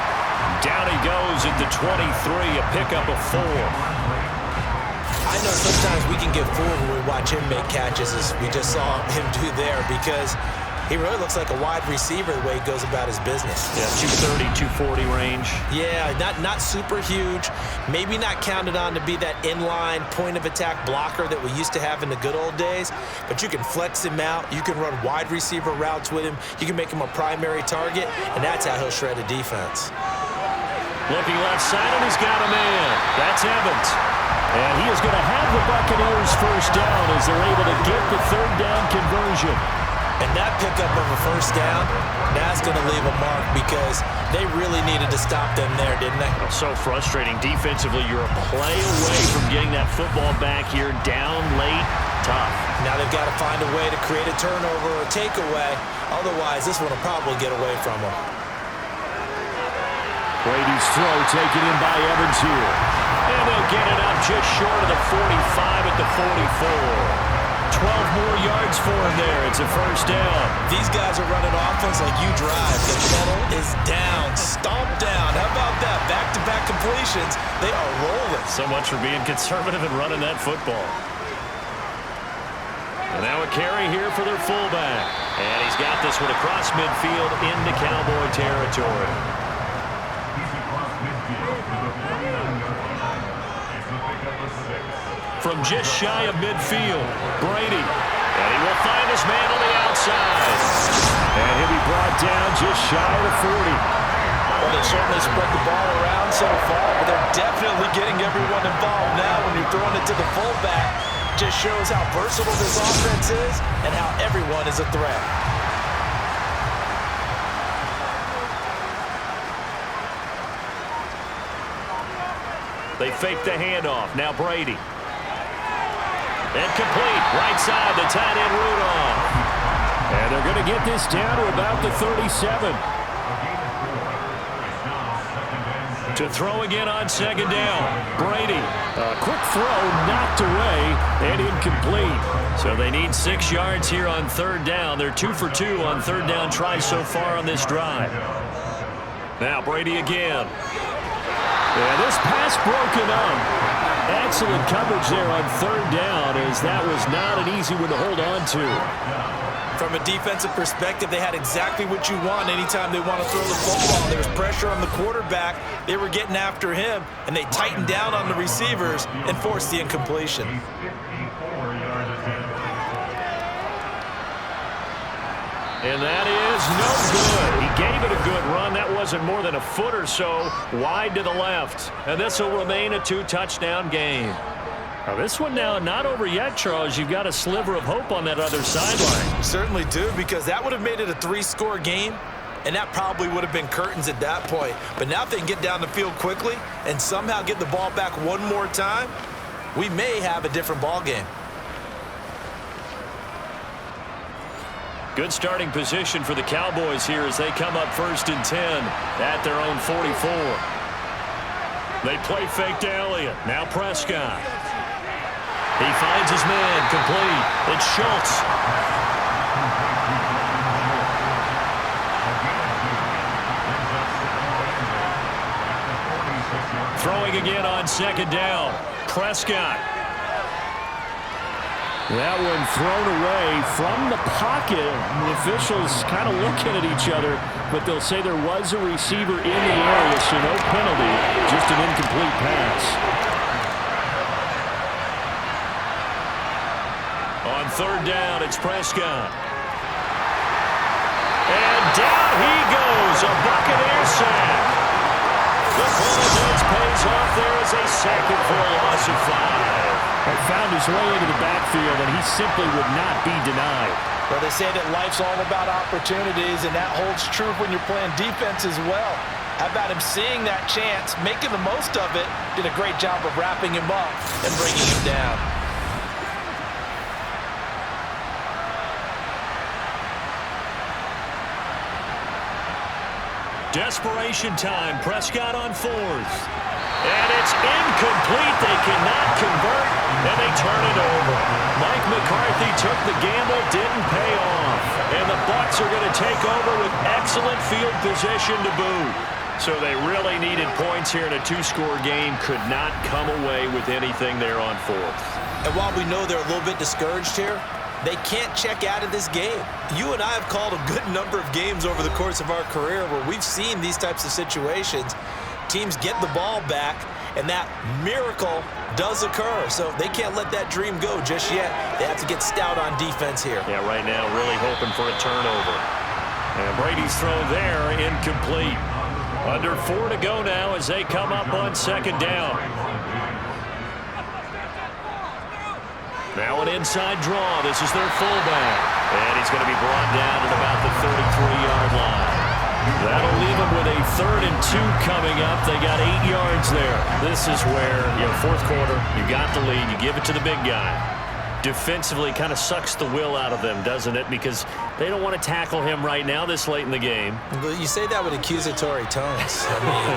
Down he goes at the 23, a pickup of 4. I know sometimes we can get fooled when we watch him make catches, as we just saw him do there, because he really looks like a wide receiver the way he goes about his business. Yeah, 230, 240 range. Yeah, not super huge. Maybe not counted on to be that inline point-of-attack blocker that we used to have in the good old days, but you can flex him out. You can run wide receiver routes with him. You can make him a primary target, and that's how he'll shred a defense. Looking left side, and he's got a man. That's Evans. And he is going to have the Buccaneers 1st down as they're able to get the 3rd down conversion. And that pickup of a 1st down, that's going to leave a mark because they really needed to stop them there, didn't they? So frustrating. Defensively, you're a play away from getting that football back here down late. Tough. Now they've got to find a way to create a turnover or a takeaway. Otherwise, this one will probably get away from them. Brady's throw taken in by Evans here. And they'll get it up just short of the 45 at the 44. 12 more yards for him there. It's a 1st down. These guys are running offense like you drive. The pedal is down. Stomp down. How about that? Back-to-back completions. They are rolling. So much for being conservative and running that football. And now a carry here for their fullback. And he's got this one across midfield into Cowboy territory. From just shy of midfield, Brady. And he will find his man on the outside. And he'll be brought down just shy of the 40. Well, they certainly spread the ball around so far, but they're definitely getting everyone involved now when you're throwing it to the fullback. Just shows how versatile this offense is and how everyone is a threat. They fake the handoff. Now Brady. And complete. Right side, the tight end Rudolph. And they're going to get this down to about the 37. To throw again on second down. Brady. A quick throw knocked away and incomplete. So they need 6 yards here on third down. They're 2 for 2 on third down tries so far on this drive. Now Brady again. And this pass broken up. Excellent coverage there on third down, as that was not an easy one to hold on to. From a defensive perspective, they had exactly what you want anytime they want to throw the football. There was pressure on the quarterback. They were getting after him, and they tightened down on the receivers and forced the incompletion. And that is no good. He gave it a good run. That wasn't more than a foot or so wide to the left. And this will remain a 2-touchdown game. Now this one now not over yet, Charles. You've got a sliver of hope on that other sideline. Certainly do, because that would have made it a 3-score game, and that probably would have been curtains at that point. But now if they can get down the field quickly and somehow get the ball back one more time, we may have a different ball game. Good starting position for the Cowboys here as they come up 1st and 10 at their own 44. They play fake to Elliott. Now Prescott. He finds his man complete. It's Schultz. Throwing again on second down. Prescott. That one thrown away from the pocket. The officials kind of looking at each other, but they'll say there was a receiver in the area, so no penalty, just an incomplete pass. On third down, it's Prescott. And down he goes, a Buccaneers sack. The defense pays off there as a second for a loss of 5. He found his way into the backfield, and he simply would not be denied. Well, they say that life's all about opportunities, and that holds true when you're playing defense as well. How about him seeing that chance, making the most of it, did a great job of wrapping him up and bringing him down. Desperation time. Prescott on 4th. And it's incomplete. They cannot convert, and they turn it over. Mike McCarthy took the gamble, didn't pay off. And the Bucs are going to take over with excellent field position to boot. So they really needed points here in a 2-score game. Could not come away with anything there on 4th. And while we know they're a little bit discouraged here, they can't check out of this game. You and I have called a good number of games over the course of our career where we've seen these types of situations. Teams get the ball back, and that miracle does occur. So they can't let that dream go just yet. They have to get stout on defense here. Yeah, right now really hoping for a turnover. And Brady's throw there, incomplete. Under 4 to go now as they come up on second down. Now an inside draw. This is their fullback. And he's going to be brought down at about the 33-yard line. That'll leave them with a 3rd and 2 coming up. They got 8 yards there. This is where, 4th quarter, you got the lead. You give it to the big guy. Defensively kind of sucks the will out of them, doesn't it? Because they don't want to tackle him right now this late in the game. Well, you say that with accusatory tones. I mean,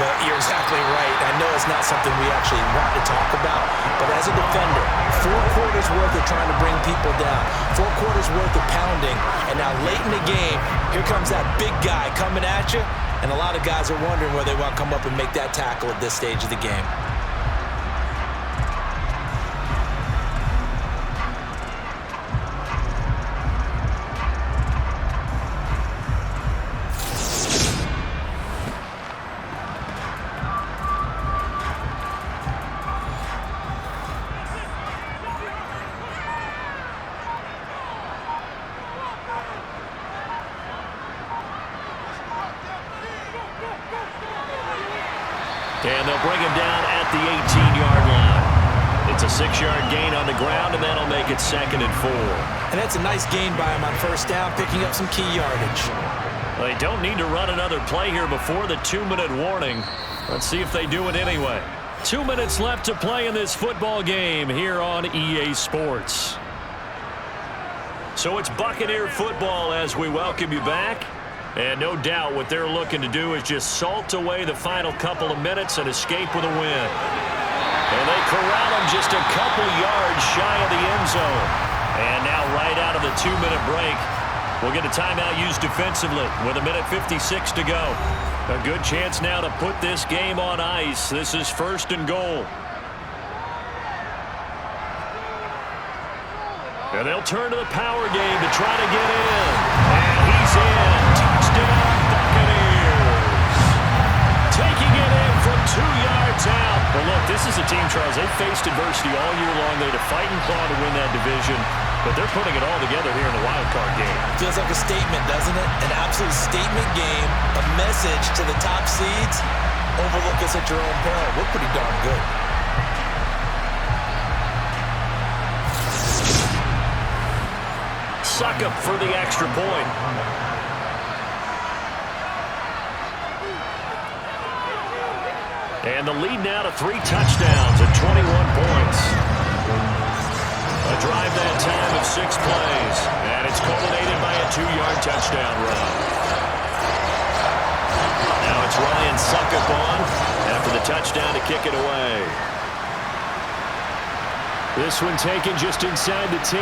but you're exactly right. I know it's not something we actually want to talk about, but as a defender, 4 quarters worth of trying to bring people down, 4 quarters worth of pounding, and now late in the game, here comes that big guy coming at you, and a lot of guys are wondering whether they want to come up and make that tackle at this stage of the game. And they'll bring him down at the 18-yard line. It's a 6-yard gain on the ground, and that'll make it 2nd and 4. And that's a nice gain by him on 1st down, picking up some key yardage. They don't need to run another play here before the 2-minute warning. Let's see if they do it anyway. 2 minutes left to play in this football game here on EA Sports. So it's Buccaneer football as we welcome you back. And no doubt what they're looking to do is just salt away the final couple of minutes and escape with a win. And they corral him just a couple yards shy of the end zone. And now right out of the 2-minute break, we'll get a timeout used defensively with 1:56 to go. A good chance now to put this game on ice. This is 1st and goal. And they'll turn to the power game to try to get in. And he's in. Touchdown, Buccaneers. Taking it in from 2 yards out. Well, look, this is a team, Charles. They've faced adversity all year long. They had to fight and claw to win that division. But they're putting it all together here in the wild card game. Feels like a statement, doesn't it? An absolute statement game. A message to the top seeds. Overlook us at your own peril. We're pretty darn good. Suck up for the extra point. And the lead now to 3 touchdowns at 21 points. A drive that time of 6 plays. And it's culminated by a 2-yard touchdown run. Now it's Ryan Suckup on after the touchdown to kick it away. This one taken just inside the 10.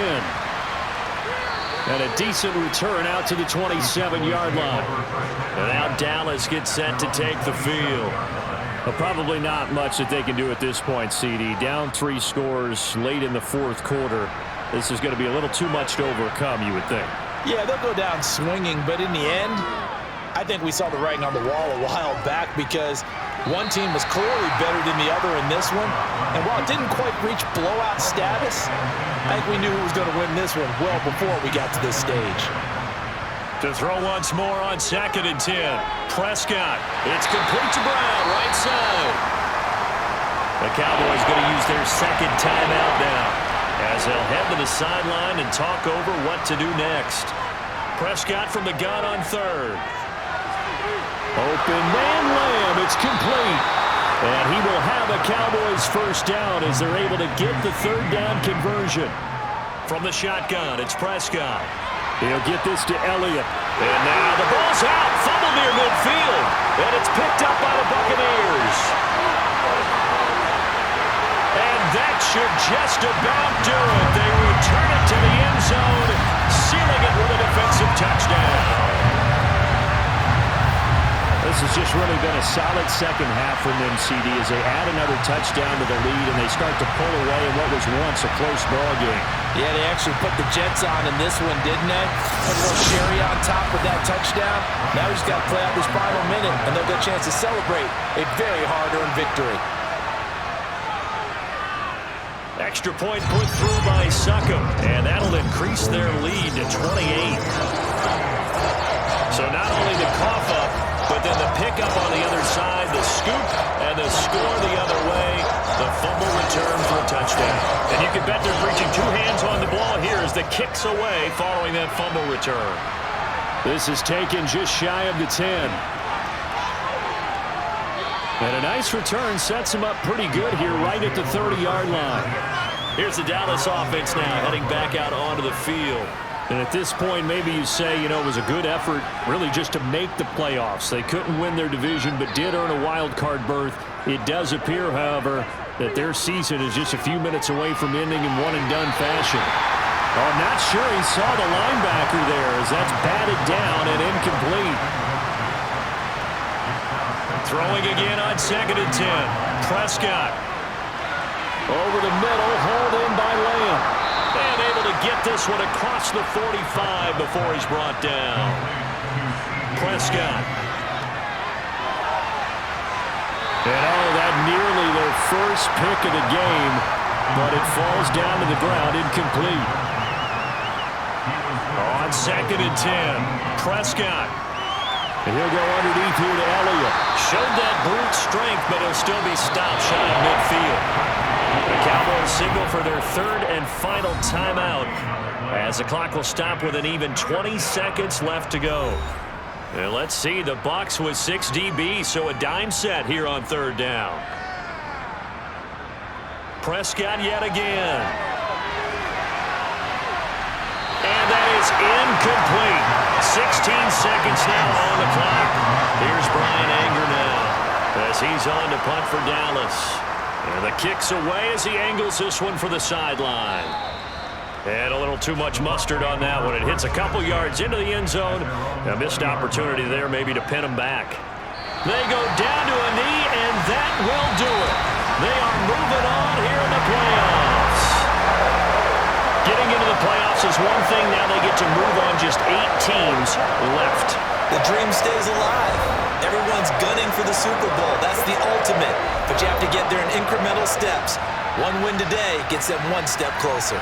And a decent return out to the 27-yard line. And now Dallas gets set to take the field. Well, probably not much that they can do at this point, CD. Down 3 scores late in the 4th quarter. This is going to be a little too much to overcome, you would think. Yeah, they'll go down swinging, but in the end, I think we saw the writing on the wall a while back because one team was clearly better than the other in this one. And while it didn't quite reach blowout status, I think we knew who was going to win this one well before we got to this stage. To throw once more on 2nd and 10. Prescott. It's complete to Brown, right side. The Cowboys going to use their 2nd timeout now as they'll head to the sideline and talk over what to do next. Prescott from the gun on 3rd. Open man Lamb. It's complete. And he will have a Cowboys 1st down as they're able to get the 3rd down conversion. From the shotgun, it's Prescott. He'll get this to Elliott. And now the ball's out. Fumble near midfield. And it's picked up by the Buccaneers. And that should just about do it. They return it to the end zone, sealing it with a defensive touchdown. This has just really been a solid 2nd half from them, CD, as they add another touchdown to the lead and they start to pull away in what was once a close ball game. Yeah, they actually put the Jets on in this one, didn't they? Put a little cherry on top with that touchdown. Now we just got to play out this final minute, and they'll get a chance to celebrate a very hard-earned victory. Extra point put through by Suckup, and that'll increase their lead to 28. So not only the cough up, but then the pickup on the other side, the scoop, and the score the other way, the fumble return for a touchdown. And you can bet they're preaching 2 hands on the ball here as the kick's away following that fumble return. This is taken just shy of the 10. And a nice return sets him up pretty good here right at the 30-yard line. Here's the Dallas offense now heading back out onto the field. And at this point, maybe you say, it was a good effort really just to make the playoffs. They couldn't win their division but did earn a wild card berth. It does appear, however, that their season is just a few minutes away from ending in one-and-done fashion. Oh, I'm not sure he saw the linebacker there as that's batted down and incomplete. Throwing again on 2nd and 10. Prescott. Over the middle, hauled in by Lamb. And able to get this one across the 45 before he's brought down. Prescott. And that nearly their first pick of the game, but it falls down to the ground incomplete. On 2nd and 10, Prescott. And he'll go underneath here to Elliott. Showed that brute strength, but he'll still be stopped shy of midfield. The Cowboys signal for their 3rd and final timeout as the clock will stop with an even 20 seconds left to go. And let's see, the Bucs with 6 DBs, so a dime set here on 3rd down. Prescott yet again. And that is incomplete. 16 seconds now on the clock. Here's Brian Anger now as he's on to punt for Dallas. And the kick's away as he angles this one for the sideline. And a little too much mustard on that one. It hits a couple yards into the end zone. A missed opportunity there maybe to pin him back. They go down to a knee, and that will do it. They are moving on here in the playoffs. Getting into the playoffs is one thing. Now they get to move on. Just 8 teams left. The dream stays alive. Everyone's gunning for the Super Bowl. That's the ultimate. But you have to get there in incremental steps. One win today gets them one step closer.